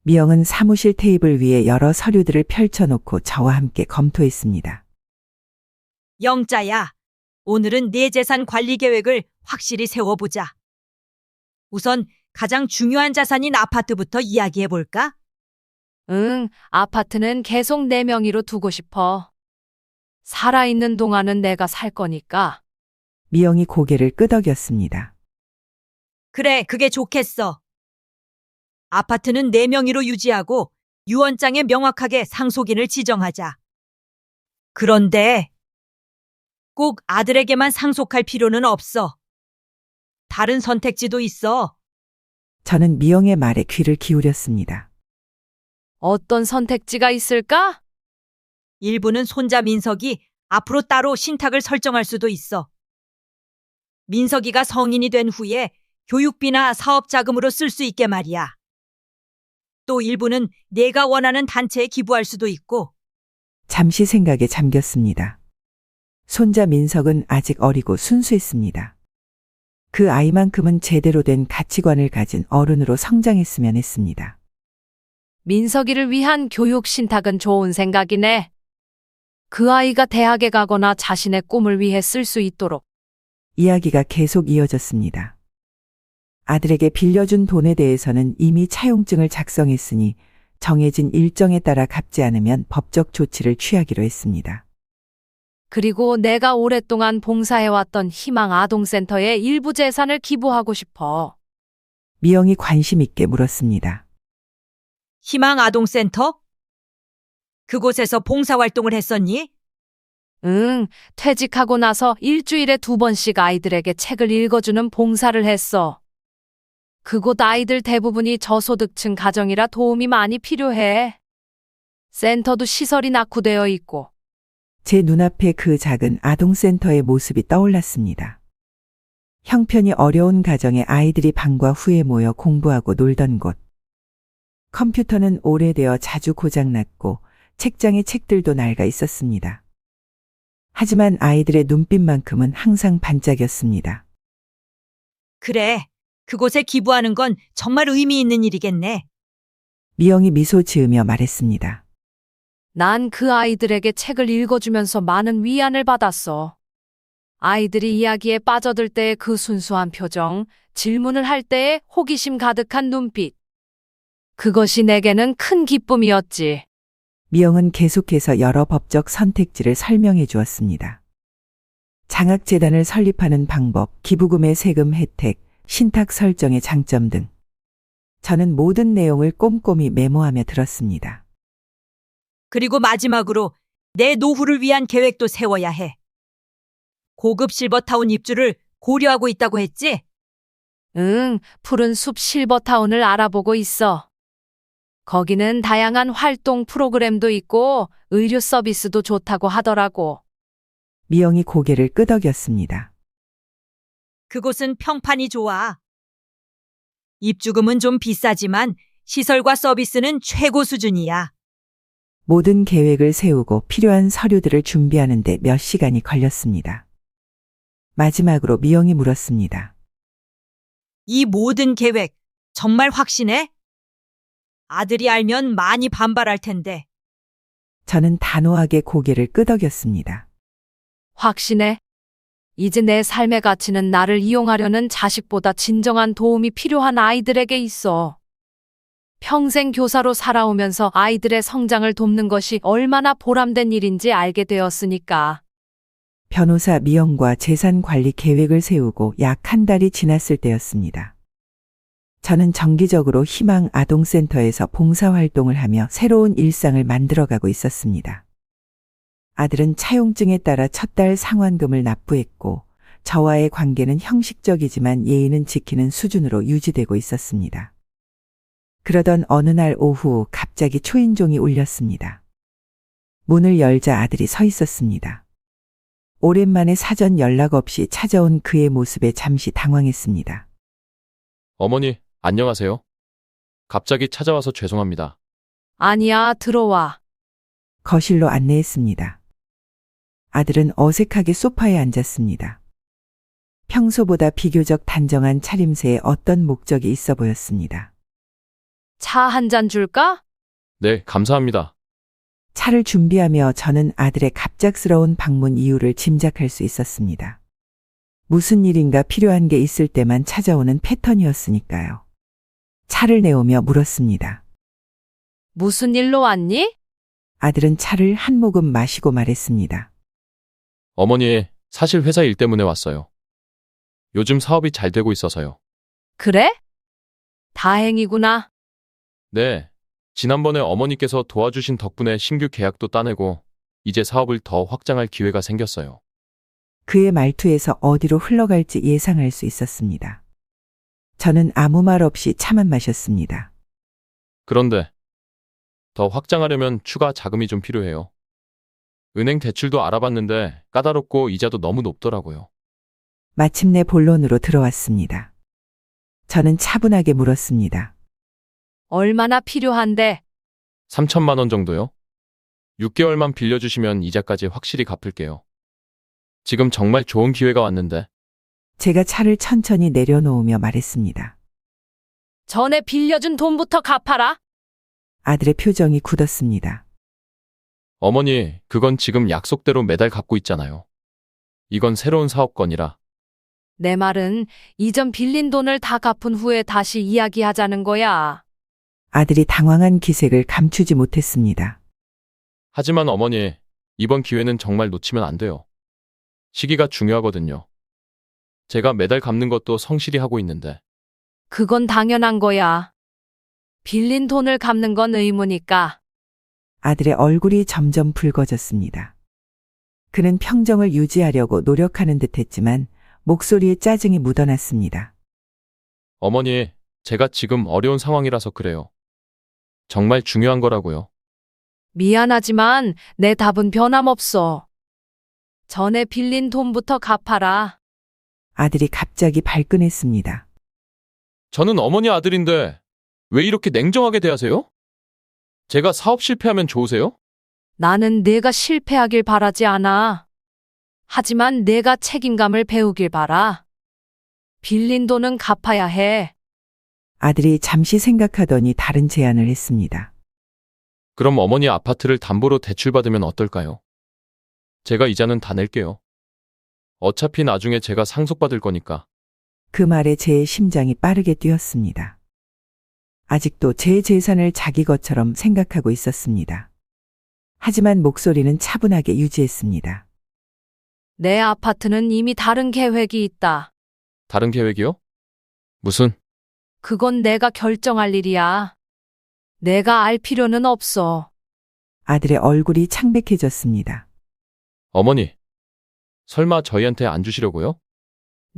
Speaker 3: 미영은 사무실 테이블 위에 여러 서류들을 펼쳐놓고 저와 함께 검토했습니다.
Speaker 10: 영자야, 오늘은 내 재산 관리 계획을 확실히 세워보자. 우선 가장 중요한 자산인 아파트부터 이야기해볼까?
Speaker 2: 응, 아파트는 계속 내 명의로 두고 싶어. 살아있는 동안은 내가 살 거니까.
Speaker 3: 미영이 고개를 끄덕였습니다.
Speaker 10: 그래, 그게 좋겠어. 아파트는 내 명의로 유지하고 유언장에 명확하게 상속인을 지정하자. 그런데 꼭 아들에게만 상속할 필요는 없어. 다른 선택지도 있어.
Speaker 3: 저는 미영의 말에 귀를 기울였습니다.
Speaker 2: 어떤 선택지가 있을까?
Speaker 10: 일부는 손자 민석이 앞으로 따로 신탁을 설정할 수도 있어. 민석이가 성인이 된 후에 교육비나 사업 자금으로 쓸 수 있게 말이야. 또 일부는 내가 원하는 단체에 기부할 수도 있고.
Speaker 3: 잠시 생각에 잠겼습니다. 손자 민석은 아직 어리고 순수했습니다. 그 아이만큼은 제대로 된 가치관을 가진 어른으로 성장했으면 했습니다.
Speaker 2: 민석이를 위한 교육 신탁은 좋은 생각이네. 그 아이가 대학에 가거나 자신의 꿈을 위해 쓸 수 있도록.
Speaker 3: 이야기가 계속 이어졌습니다. 아들에게 빌려준 돈에 대해서는 이미 차용증을 작성했으니 정해진 일정에 따라 갚지 않으면 법적 조치를 취하기로 했습니다.
Speaker 2: 그리고 내가 오랫동안 봉사해왔던 희망 아동센터에 일부 재산을 기부하고 싶어.
Speaker 3: 미영이 관심 있게 물었습니다.
Speaker 10: 희망 아동센터? 그곳에서 봉사활동을 했었니?
Speaker 2: 응, 퇴직하고 나서 일주일에 2번씩 아이들에게 책을 읽어주는 봉사를 했어. 그곳 아이들 대부분이 저소득층 가정이라 도움이 많이 필요해. 센터도 시설이 낙후되어 있고.
Speaker 3: 제 눈앞에 그 작은 아동센터의 모습이 떠올랐습니다. 형편이 어려운 가정의 아이들이 방과 후에 모여 공부하고 놀던 곳. 컴퓨터는 오래되어 자주 고장났고 책장에 책들도 낡아 있었습니다. 하지만 아이들의 눈빛만큼은 항상 반짝였습니다.
Speaker 10: 그래, 그곳에 기부하는 건 정말 의미 있는 일이겠네.
Speaker 3: 미영이 미소 지으며 말했습니다.
Speaker 2: 난 그 아이들에게 책을 읽어주면서 많은 위안을 받았어. 아이들이 이야기에 빠져들 때의 그 순수한 표정, 질문을 할 때의 호기심 가득한 눈빛. 그것이 내게는 큰 기쁨이었지.
Speaker 3: 미영은 계속해서 여러 법적 선택지를 설명해 주었습니다. 장학재단을 설립하는 방법, 기부금의 세금 혜택, 신탁 설정의 장점 등. 저는 모든 내용을 꼼꼼히 메모하며 들었습니다.
Speaker 10: 그리고 마지막으로 내 노후를 위한 계획도 세워야 해. 고급 실버타운 입주를 고려하고 있다고 했지?
Speaker 2: 응, 푸른 숲 실버타운을 알아보고 있어. 거기는 다양한 활동 프로그램도 있고 의류 서비스도 좋다고 하더라고.
Speaker 3: 미영이 고개를 끄덕였습니다.
Speaker 10: 그곳은 평판이 좋아. 입주금은 좀 비싸지만 시설과 서비스는 최고 수준이야.
Speaker 3: 모든 계획을 세우고 필요한 서류들을 준비하는데 몇 시간이 걸렸습니다. 마지막으로 미영이 물었습니다.
Speaker 10: 이 모든 계획 정말 확신해? 아들이 알면 많이 반발할 텐데.
Speaker 3: 저는 단호하게 고개를 끄덕였습니다.
Speaker 2: 확신해. 이제 내 삶의 가치는 나를 이용하려는 자식보다 진정한 도움이 필요한 아이들에게 있어. 평생 교사로 살아오면서 아이들의 성장을 돕는 것이 얼마나 보람된 일인지 알게 되었으니까.
Speaker 3: 변호사 미영과 재산 관리 계획을 세우고 약 한 달이 지났을 때였습니다. 저는 정기적으로 희망 아동센터에서 봉사활동을 하며 새로운 일상을 만들어가고 있었습니다. 아들은 차용증에 따라 첫 달 상환금을 납부했고 저와의 관계는 형식적이지만 예의는 지키는 수준으로 유지되고 있었습니다. 그러던 어느 날 오후 갑자기 초인종이 울렸습니다. 문을 열자 아들이 서 있었습니다. 오랜만에 사전 연락 없이 찾아온 그의 모습에 잠시 당황했습니다.
Speaker 4: 어머니, 안녕하세요. 갑자기 찾아와서 죄송합니다.
Speaker 2: 아니야, 들어와.
Speaker 3: 거실로 안내했습니다. 아들은 어색하게 소파에 앉았습니다. 평소보다 비교적 단정한 차림새에 어떤 목적이 있어 보였습니다.
Speaker 2: 차 한 잔 줄까?
Speaker 4: 네, 감사합니다.
Speaker 3: 차를 준비하며 저는 아들의 갑작스러운 방문 이유를 짐작할 수 있었습니다. 무슨 일인가 필요한 게 있을 때만 찾아오는 패턴이었으니까요. 차를 내오며 물었습니다.
Speaker 2: 무슨 일로 왔니?
Speaker 3: 아들은 차를 한 모금 마시고 말했습니다.
Speaker 4: 어머니, 사실 회사 일 때문에 왔어요. 요즘 사업이 잘 되고 있어서요.
Speaker 2: 그래? 다행이구나.
Speaker 4: 네, 지난번에 어머니께서 도와주신 덕분에 신규 계약도 따내고 이제 사업을 더 확장할 기회가 생겼어요.
Speaker 3: 그의 말투에서 어디로 흘러갈지 예상할 수 있었습니다. 저는 아무 말 없이 차만 마셨습니다.
Speaker 4: 그런데 더 확장하려면 추가 자금이 좀 필요해요. 은행 대출도 알아봤는데 까다롭고 이자도 너무 높더라고요.
Speaker 3: 마침내 본론으로 들어왔습니다. 저는 차분하게 물었습니다.
Speaker 2: 얼마나 필요한데?
Speaker 4: 3천만 원 정도요? 6개월만 빌려주시면 이자까지 확실히 갚을게요. 지금 정말 좋은 기회가 왔는데.
Speaker 3: 제가 차를 천천히 내려놓으며 말했습니다.
Speaker 2: 전에 빌려준 돈부터 갚아라.
Speaker 3: 아들의 표정이 굳었습니다.
Speaker 4: 어머니, 그건 지금 약속대로 매달 갚고 있잖아요. 이건 새로운 사업건이라.
Speaker 2: 내 말은 이전 빌린 돈을 다 갚은 후에 다시 이야기하자는 거야.
Speaker 3: 아들이 당황한 기색을 감추지 못했습니다.
Speaker 4: 하지만 어머니, 이번 기회는 정말 놓치면 안 돼요. 시기가 중요하거든요. 제가 매달 갚는 것도 성실히 하고 있는데.
Speaker 2: 그건 당연한 거야. 빌린 돈을 갚는 건 의무니까.
Speaker 3: 아들의 얼굴이 점점 붉어졌습니다. 그는 평정을 유지하려고 노력하는 듯 했지만 목소리에 짜증이 묻어났습니다.
Speaker 4: 어머니, 제가 지금 어려운 상황이라서 그래요. 정말 중요한 거라고요.
Speaker 2: 미안하지만 내 답은 변함없어. 전에 빌린 돈부터 갚아라.
Speaker 3: 아들이 갑자기 발끈했습니다.
Speaker 4: 저는 어머니 아들인데 왜 이렇게 냉정하게 대하세요? 제가 사업 실패하면 좋으세요?
Speaker 2: 나는 내가 실패하길 바라지 않아. 하지만 내가 책임감을 배우길 바라. 빌린 돈은 갚아야 해.
Speaker 3: 아들이 잠시 생각하더니 다른 제안을 했습니다.
Speaker 4: 그럼 어머니 아파트를 담보로 대출받으면 어떨까요? 제가 이자는 다 낼게요. 어차피 나중에 제가 상속받을 거니까.
Speaker 3: 그 말에 제 심장이 빠르게 뛰었습니다. 아직도 제 재산을 자기 것처럼 생각하고 있었습니다. 하지만 목소리는 차분하게 유지했습니다.
Speaker 2: 내 아파트는 이미 다른 계획이 있다.
Speaker 4: 다른 계획이요? 무슨?
Speaker 2: 그건 내가 결정할 일이야. 내가 알 필요는 없어.
Speaker 3: 아들의 얼굴이 창백해졌습니다.
Speaker 4: 어머니, 설마 저희한테 안 주시려고요?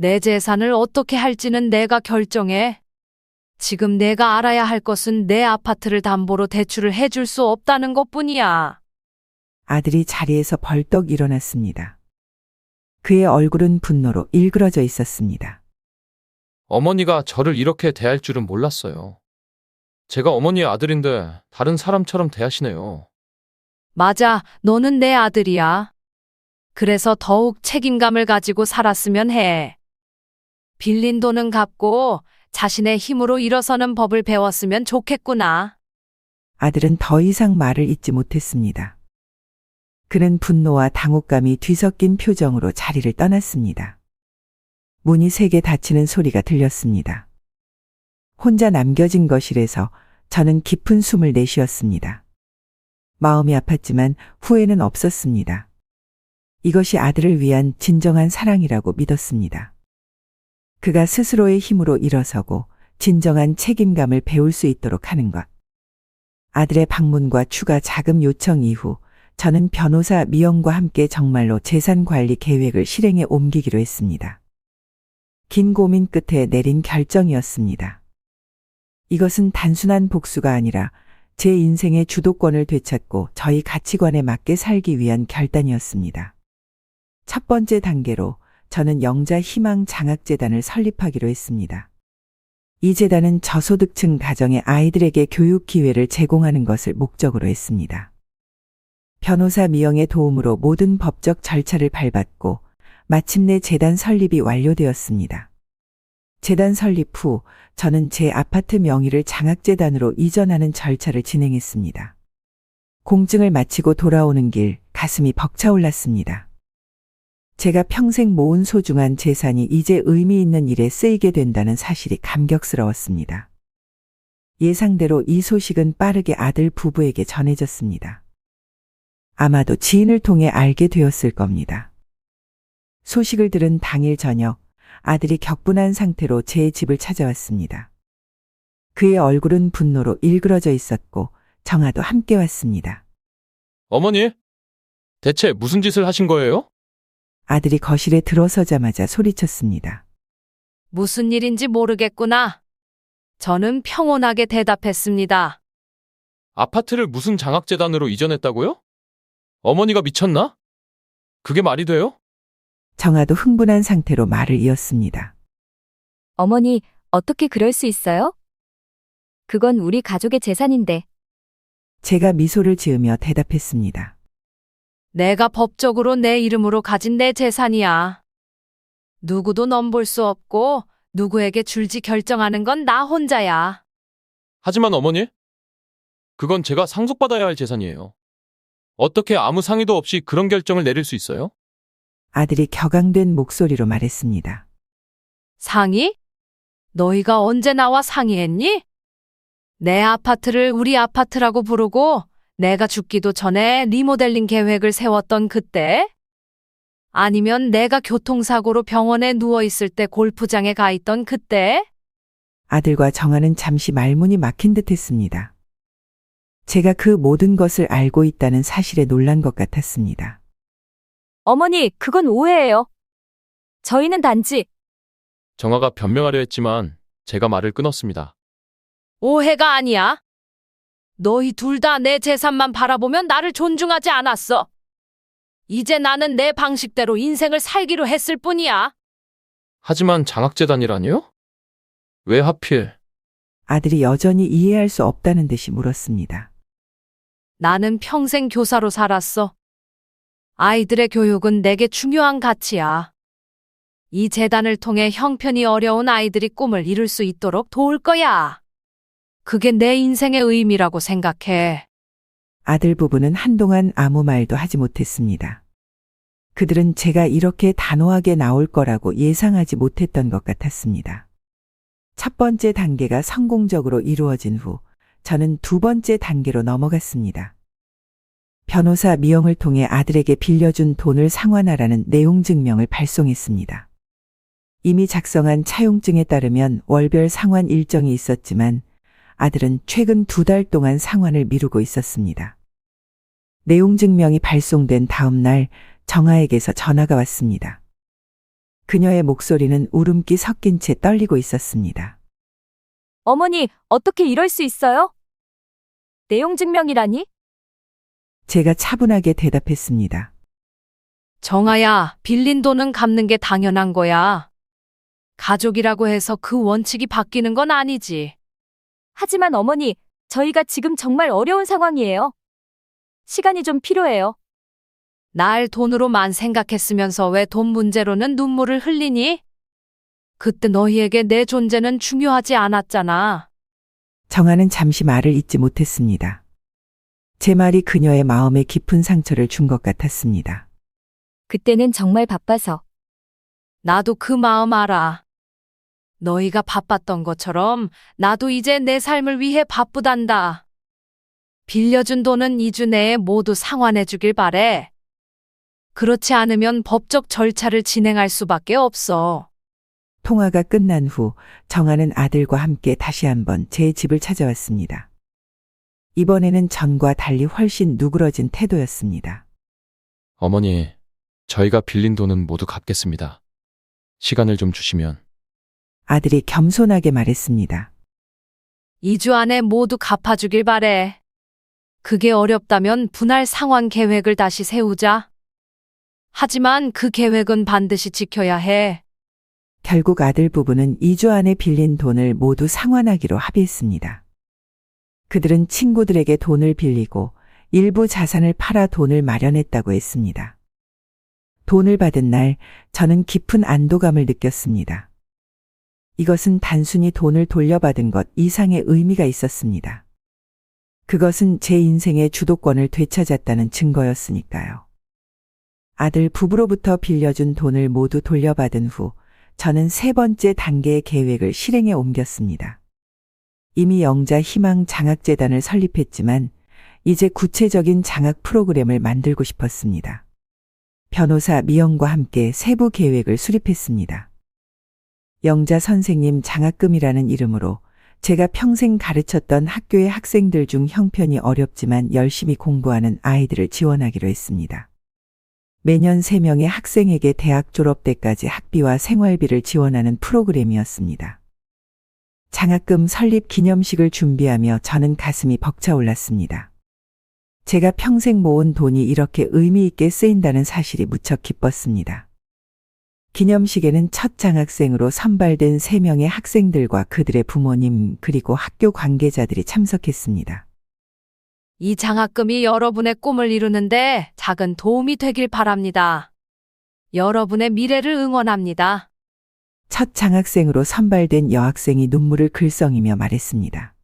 Speaker 2: 내 재산을 어떻게 할지는 내가 결정해. 지금 내가 알아야 할 것은 내 아파트를 담보로 대출을 해줄 수 없다는 것뿐이야.
Speaker 3: 아들이 자리에서 벌떡 일어났습니다. 그의 얼굴은 분노로 일그러져 있었습니다.
Speaker 4: 어머니가 저를 이렇게 대할 줄은 몰랐어요. 제가 어머니의 아들인데 다른 사람처럼 대하시네요.
Speaker 2: 맞아, 너는 내 아들이야. 그래서 더욱 책임감을 가지고 살았으면 해. 빌린 돈은 갚고 자신의 힘으로 일어서는 법을 배웠으면 좋겠구나.
Speaker 3: 아들은 더 이상 말을 잇지 못했습니다. 그는 분노와 당혹감이 뒤섞인 표정으로 자리를 떠났습니다. 문이 세게 닫히는 소리가 들렸습니다. 혼자 남겨진 거실에서 저는 깊은 숨을 내쉬었습니다. 마음이 아팠지만 후회는 없었습니다. 이것이 아들을 위한 진정한 사랑이라고 믿었습니다. 그가 스스로의 힘으로 일어서고 진정한 책임감을 배울 수 있도록 하는 것. 아들의 방문과 추가 자금 요청 이후 저는 변호사 미영과 함께 정말로 재산 관리 계획을 실행에 옮기기로 했습니다. 긴 고민 끝에 내린 결정이었습니다. 이것은 단순한 복수가 아니라 제 인생의 주도권을 되찾고 저희 가치관에 맞게 살기 위한 결단이었습니다. 첫 번째 단계로 저는 영자 희망 장학재단을 설립하기로 했습니다. 이 재단은 저소득층 가정의 아이들에게 교육 기회를 제공하는 것을 목적으로 했습니다. 변호사 미영의 도움으로 모든 법적 절차를 밟았고 마침내 재단 설립이 완료되었습니다. 재단 설립 후 저는 제 아파트 명의를 장학재단으로 이전하는 절차를 진행했습니다. 공증을 마치고 돌아오는 길 가슴이 벅차올랐습니다. 제가 평생 모은 소중한 재산이 이제 의미 있는 일에 쓰이게 된다는 사실이 감격스러웠습니다. 예상대로 이 소식은 빠르게 아들 부부에게 전해졌습니다. 아마도 지인을 통해 알게 되었을 겁니다. 소식을 들은 당일 저녁 아들이 격분한 상태로 제 집을 찾아왔습니다. 그의 얼굴은 분노로 일그러져 있었고 정아도 함께 왔습니다.
Speaker 4: 어머니, 대체 무슨 짓을 하신 거예요?
Speaker 3: 아들이 거실에 들어서자마자 소리쳤습니다.
Speaker 2: 무슨 일인지 모르겠구나. 저는 평온하게 대답했습니다.
Speaker 4: 아파트를 무슨 장학재단으로 이전했다고요? 어머니가 미쳤나? 그게 말이 돼요?
Speaker 3: 정아도 흥분한 상태로 말을 이었습니다.
Speaker 1: 어머니, 어떻게 그럴 수 있어요? 그건 우리 가족의 재산인데.
Speaker 3: 제가 미소를 지으며 대답했습니다.
Speaker 2: 내가 법적으로 내 이름으로 가진 내 재산이야. 누구도 넘볼 수 없고 누구에게 줄지 결정하는 건 나 혼자야.
Speaker 4: 하지만 어머니, 그건 제가 상속받아야 할 재산이에요. 어떻게 아무 상의도 없이 그런 결정을 내릴 수 있어요?
Speaker 3: 아들이 격앙된 목소리로 말했습니다.
Speaker 2: 상의? 너희가 언제 나와 상의했니? 내 아파트를 우리 아파트라고 부르고 내가 죽기도 전에 리모델링 계획을 세웠던 그때? 아니면 내가 교통사고로 병원에 누워있을 때 골프장에 가 있던 그때?
Speaker 3: 아들과 정아는 잠시 말문이 막힌 듯 했습니다. 제가 그 모든 것을 알고 있다는 사실에 놀란 것 같았습니다.
Speaker 1: 어머니, 그건 오해예요. 저희는 단지
Speaker 4: 정아가 변명하려 했지만 제가 말을 끊었습니다.
Speaker 2: 오해가 아니야. 너희 둘 다 내 재산만 바라보면 나를 존중하지 않았어. 이제 나는 내 방식대로 인생을 살기로 했을 뿐이야.
Speaker 4: 하지만 장학재단이라니요? 왜 하필?
Speaker 3: 아들이 여전히 이해할 수 없다는 듯이 물었습니다.
Speaker 2: 나는 평생 교사로 살았어. 아이들의 교육은 내게 중요한 가치야. 이 재단을 통해 형편이 어려운 아이들이 꿈을 이룰 수 있도록 도울 거야. 그게 내 인생의 의미라고 생각해.
Speaker 3: 아들 부부는 한동안 아무 말도 하지 못했습니다. 그들은 제가 이렇게 단호하게 나올 거라고 예상하지 못했던 것 같았습니다. 첫 번째 단계가 성공적으로 이루어진 후 저는 두 번째 단계로 넘어갔습니다. 변호사 미영을 통해 아들에게 빌려준 돈을 상환하라는 내용 증명을 발송했습니다. 이미 작성한 차용증에 따르면 월별 상환 일정이 있었지만 아들은 최근 2달 동안 상환을 미루고 있었습니다. 내용 증명이 발송된 다음 날 정아에게서 전화가 왔습니다. 그녀의 목소리는 울음기 섞인 채 떨리고 있었습니다.
Speaker 1: 어머니, 어떻게 이럴 수 있어요? 내용 증명이라니?
Speaker 3: 제가 차분하게 대답했습니다.
Speaker 2: 정아야, 빌린 돈은 갚는 게 당연한 거야. 가족이라고 해서 그 원칙이 바뀌는 건 아니지.
Speaker 1: 하지만 어머니, 저희가 지금 정말 어려운 상황이에요. 시간이 좀 필요해요.
Speaker 2: 날 돈으로만 생각했으면서 왜 돈 문제로는 눈물을 흘리니? 그때 너희에게 내 존재는 중요하지 않았잖아.
Speaker 3: 정아는 잠시 말을 잇지 못했습니다. 제 말이 그녀의 마음에 깊은 상처를 준 것 같았습니다.
Speaker 1: 그때는 정말 바빠서.
Speaker 2: 나도 그 마음 알아. 너희가 바빴던 것처럼 나도 이제 내 삶을 위해 바쁘단다. 빌려준 돈은 2주 내에 모두 상환해 주길 바래. 그렇지 않으면 법적 절차를 진행할 수밖에 없어.
Speaker 3: 통화가 끝난 후 정아는 아들과 함께 다시 한번 제 집을 찾아왔습니다. 이번에는 전과 달리 훨씬 누그러진 태도였습니다.
Speaker 4: 어머니, 저희가 빌린 돈은 모두 갚겠습니다. 시간을 좀 주시면.
Speaker 3: 아들이 겸손하게 말했습니다.
Speaker 2: 2주 안에 모두 갚아주길 바래. 그게 어렵다면 분할 상환 계획을 다시 세우자. 하지만 그 계획은 반드시 지켜야 해.
Speaker 3: 결국 아들 부부는 2주 안에 빌린 돈을 모두 상환하기로 합의했습니다. 그들은 친구들에게 돈을 빌리고 일부 자산을 팔아 돈을 마련했다고 했습니다. 돈을 받은 날 저는 깊은 안도감을 느꼈습니다. 이것은 단순히 돈을 돌려받은 것 이상의 의미가 있었습니다. 그것은 제 인생의 주도권을 되찾았다는 증거였으니까요. 아들 부부로부터 빌려준 돈을 모두 돌려받은 후 저는 세 번째 단계의 계획을 실행에 옮겼습니다. 이미 영자 희망 장학재단을 설립했지만 이제 구체적인 장학 프로그램을 만들고 싶었습니다. 변호사 미영과 함께 세부 계획을 수립했습니다. 영자 선생님 장학금이라는 이름으로 제가 평생 가르쳤던 학교의 학생들 중 형편이 어렵지만 열심히 공부하는 아이들을 지원하기로 했습니다. 매년 3명의 학생에게 대학 졸업 때까지 학비와 생활비를 지원하는 프로그램이었습니다. 장학금 설립 기념식을 준비하며 저는 가슴이 벅차올랐습니다. 제가 평생 모은 돈이 이렇게 의미 있게 쓰인다는 사실이 무척 기뻤습니다. 기념식에는 첫 장학생으로 선발된 3명의 학생들과 그들의 부모님 그리고 학교 관계자들이 참석했습니다.
Speaker 2: 이 장학금이 여러분의 꿈을 이루는데 작은 도움이 되길 바랍니다. 여러분의 미래를 응원합니다.
Speaker 3: 첫 장학생으로 선발된 여학생이 눈물을 글썽이며 말했습니다.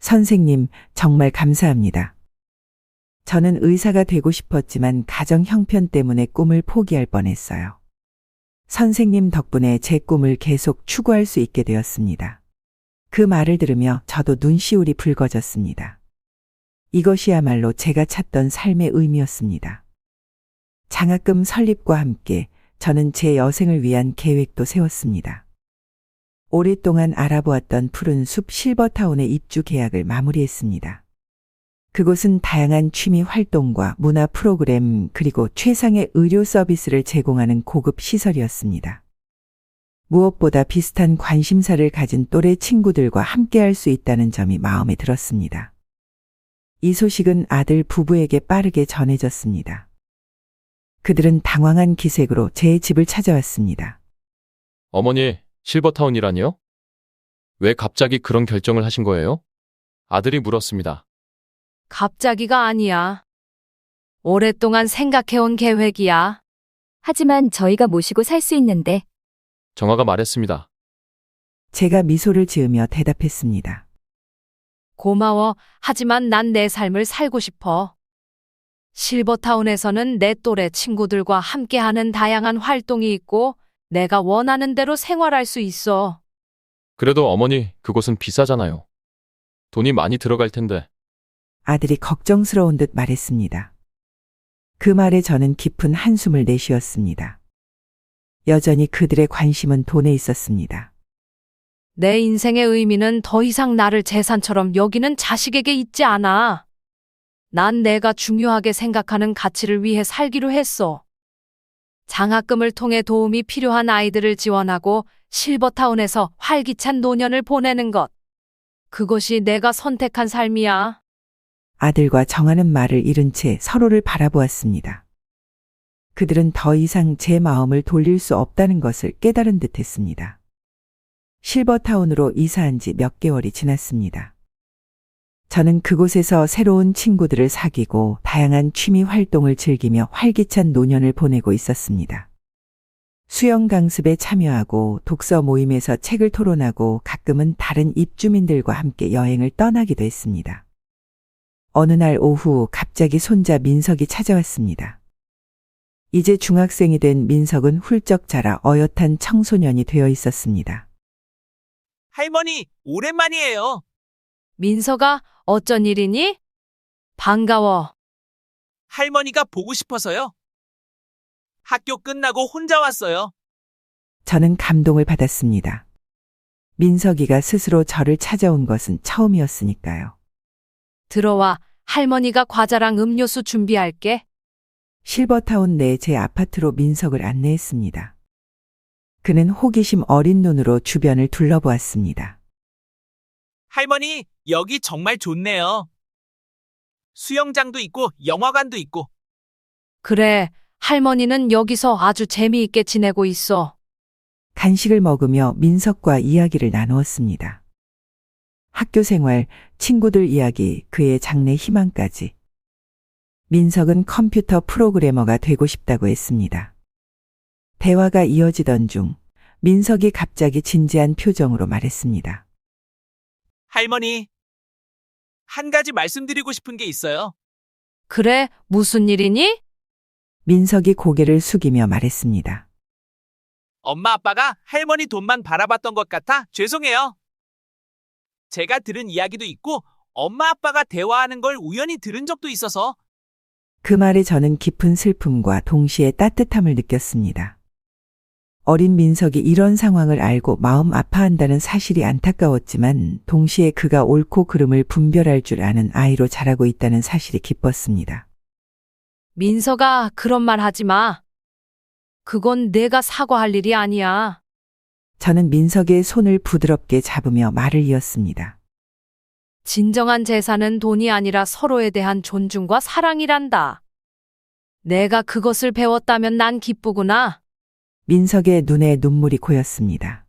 Speaker 3: 선생님, 정말 감사합니다. 저는 의사가 되고 싶었지만 가정 형편 때문에 꿈을 포기할 뻔했어요. 선생님 덕분에 제 꿈을 계속 추구할 수 있게 되었습니다. 그 말을 들으며 저도 눈시울이 붉어졌습니다. 이것이야말로 제가 찾던 삶의 의미였습니다. 장학금 설립과 함께 저는 제 여생을 위한 계획도 세웠습니다. 오랫동안 알아보았던 푸른 숲 실버타운의 입주 계약을 마무리했습니다. 그곳은 다양한 취미 활동과 문화 프로그램 그리고 최상의 의료 서비스를 제공하는 고급 시설이었습니다. 무엇보다 비슷한 관심사를 가진 또래 친구들과 함께할 수 있다는 점이 마음에 들었습니다. 이 소식은 아들 부부에게 빠르게 전해졌습니다. 그들은 당황한 기색으로 제 집을 찾아왔습니다.
Speaker 4: 어머니, 실버타운이라니요? 왜 갑자기 그런 결정을 하신 거예요? 아들이 물었습니다.
Speaker 2: 갑자기가 아니야. 오랫동안 생각해온 계획이야.
Speaker 1: 하지만 저희가 모시고 살 수 있는데.
Speaker 4: 정아가 말했습니다.
Speaker 3: 제가 미소를 지으며 대답했습니다.
Speaker 2: 고마워. 하지만 난 내 삶을 살고 싶어. 실버타운에서는 내 또래 친구들과 함께하는 다양한 활동이 있고 내가 원하는 대로 생활할 수 있어.
Speaker 4: 그래도 어머니, 그곳은 비싸잖아요. 돈이 많이 들어갈 텐데.
Speaker 3: 아들이 걱정스러운 듯 말했습니다. 그 말에 저는 깊은 한숨을 내쉬었습니다. 여전히 그들의 관심은 돈에 있었습니다.
Speaker 2: 내 인생의 의미는 더 이상 나를 재산처럼 여기는 자식에게 있지 않아. 난 내가 중요하게 생각하는 가치를 위해 살기로 했어. 장학금을 통해 도움이 필요한 아이들을 지원하고 실버타운에서 활기찬 노년을 보내는 것. 그것이 내가 선택한 삶이야.
Speaker 3: 아들과 정하는 말을 잃은 채 서로를 바라보았습니다. 그들은 더 이상 제 마음을 돌릴 수 없다는 것을 깨달은 듯 했습니다. 실버타운으로 이사한 지 몇 개월이 지났습니다. 저는 그곳에서 새로운 친구들을 사귀고 다양한 취미 활동을 즐기며 활기찬 노년을 보내고 있었습니다. 수영 강습에 참여하고 독서 모임에서 책을 토론하고 가끔은 다른 입주민들과 함께 여행을 떠나기도 했습니다. 어느 날 오후 갑자기 손자 민석이 찾아왔습니다. 이제 중학생이 된 민석은 훌쩍 자라 어엿한 청소년이 되어 있었습니다.
Speaker 11: 할머니, 오랜만이에요.
Speaker 2: 민석아, 어쩐 일이니? 반가워.
Speaker 11: 할머니가 보고 싶어서요. 학교 끝나고 혼자 왔어요.
Speaker 3: 저는 감동을 받았습니다. 민석이가 스스로 저를 찾아온 것은 처음이었으니까요.
Speaker 2: 들어와. 할머니가 과자랑 음료수 준비할게.
Speaker 3: 실버타운 내 제 아파트로 민석을 안내했습니다. 그는 호기심 어린 눈으로 주변을 둘러보았습니다.
Speaker 11: 할머니, 여기 정말 좋네요. 수영장도 있고 영화관도 있고.
Speaker 2: 그래, 할머니는 여기서 아주 재미있게 지내고 있어.
Speaker 3: 간식을 먹으며 민석과 이야기를 나누었습니다. 학교 생활, 친구들 이야기, 그의 장래 희망까지. 민석은 컴퓨터 프로그래머가 되고 싶다고 했습니다. 대화가 이어지던 중 민석이 갑자기 진지한 표정으로 말했습니다.
Speaker 11: 할머니, 한 가지 말씀드리고 싶은 게 있어요.
Speaker 2: 그래, 무슨 일이니?
Speaker 3: 민석이 고개를 숙이며 말했습니다.
Speaker 11: 엄마 아빠가 할머니 돈만 바라봤던 것 같아 죄송해요. 제가 들은 이야기도 있고 엄마 아빠가 대화하는 걸 우연히 들은 적도 있어서.
Speaker 3: 그 말에 저는 깊은 슬픔과 동시에 따뜻함을 느꼈습니다. 어린 민석이 이런 상황을 알고 마음 아파한다는 사실이 안타까웠지만 동시에 그가 옳고 그름을 분별할 줄 아는 아이로 자라고 있다는 사실이 기뻤습니다.
Speaker 2: 민석아, 그런 말 하지 마. 그건 내가 사과할 일이 아니야.
Speaker 3: 저는 민석의 손을 부드럽게 잡으며 말을 이었습니다.
Speaker 2: 진정한 재산은 돈이 아니라 서로에 대한 존중과 사랑이란다. 내가 그것을 배웠다면 난 기쁘구나.
Speaker 3: 민석의 눈에 눈물이 고였습니다.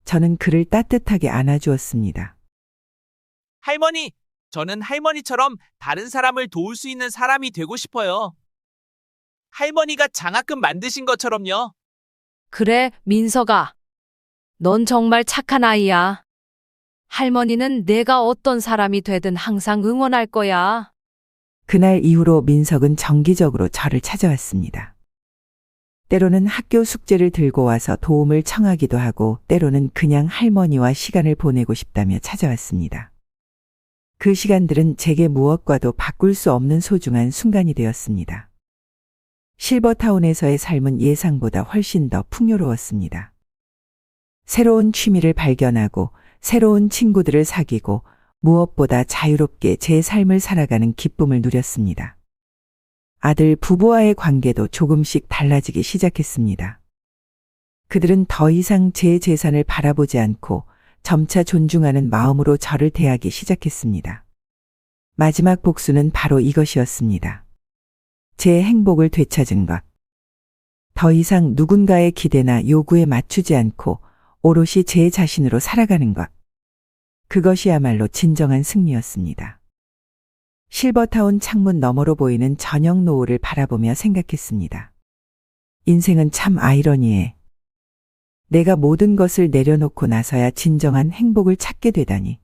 Speaker 3: 저는 그를 따뜻하게 안아주었습니다.
Speaker 11: 할머니, 저는 할머니처럼 다른 사람을 도울 수 있는 사람이 되고 싶어요. 할머니가 장학금 만드신 것처럼요.
Speaker 2: 그래, 민석아. 넌 정말 착한 아이야. 할머니는 내가 어떤 사람이 되든 항상 응원할 거야.
Speaker 3: 그날 이후로 민석은 정기적으로 저를 찾아왔습니다. 때로는 학교 숙제를 들고 와서 도움을 청하기도 하고 때로는 그냥 할머니와 시간을 보내고 싶다며 찾아왔습니다. 그 시간들은 제게 무엇과도 바꿀 수 없는 소중한 순간이 되었습니다. 실버타운에서의 삶은 예상보다 훨씬 더 풍요로웠습니다. 새로운 취미를 발견하고 새로운 친구들을 사귀고 무엇보다 자유롭게 제 삶을 살아가는 기쁨을 누렸습니다. 아들 부부와의 관계도 조금씩 달라지기 시작했습니다. 그들은 더 이상 제 재산을 바라보지 않고 점차 존중하는 마음으로 저를 대하기 시작했습니다. 마지막 복수는 바로 이것이었습니다. 제 행복을 되찾은 것. 더 이상 누군가의 기대나 요구에 맞추지 않고 오롯이 제 자신으로 살아가는 것. 그것이야말로 진정한 승리였습니다. 실버타운 창문 너머로 보이는 저녁 노을을 바라보며 생각했습니다. 인생은 참 아이러니해. 내가 모든 것을 내려놓고 나서야 진정한 행복을 찾게 되다니.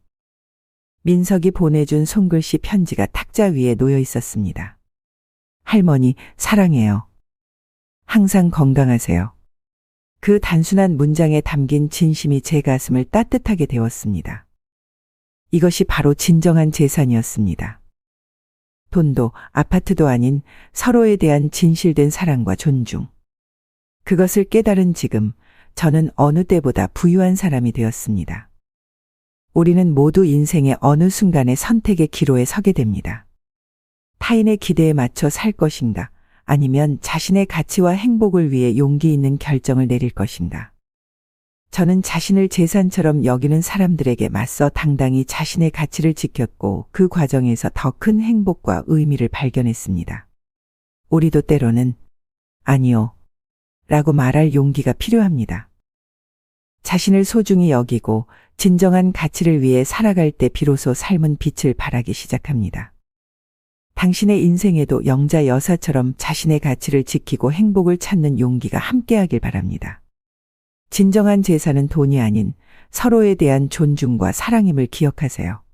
Speaker 3: 민석이 보내준 손글씨 편지가 탁자 위에 놓여 있었습니다. 할머니, 사랑해요. 항상 건강하세요. 그 단순한 문장에 담긴 진심이 제 가슴을 따뜻하게 데웠습니다. 이것이 바로 진정한 재산이었습니다. 돈도 아파트도 아닌 서로에 대한 진실된 사랑과 존중. 그것을 깨달은 지금 저는 어느 때보다 부유한 사람이 되었습니다. 우리는 모두 인생의 어느 순간에 선택의 기로에 서게 됩니다. 타인의 기대에 맞춰 살 것인가, 아니면 자신의 가치와 행복을 위해 용기 있는 결정을 내릴 것인가. 저는 자신을 재산처럼 여기는 사람들에게 맞서 당당히 자신의 가치를 지켰고 그 과정에서 더 큰 행복과 의미를 발견했습니다. 우리도 때로는 아니요 라고 말할 용기가 필요합니다. 자신을 소중히 여기고 진정한 가치를 위해 살아갈 때 비로소 삶은 빛을 발하기 시작합니다. 당신의 인생에도 영자 여사처럼 자신의 가치를 지키고 행복을 찾는 용기가 함께하길 바랍니다. 진정한 재산은 돈이 아닌 서로에 대한 존중과 사랑임을 기억하세요.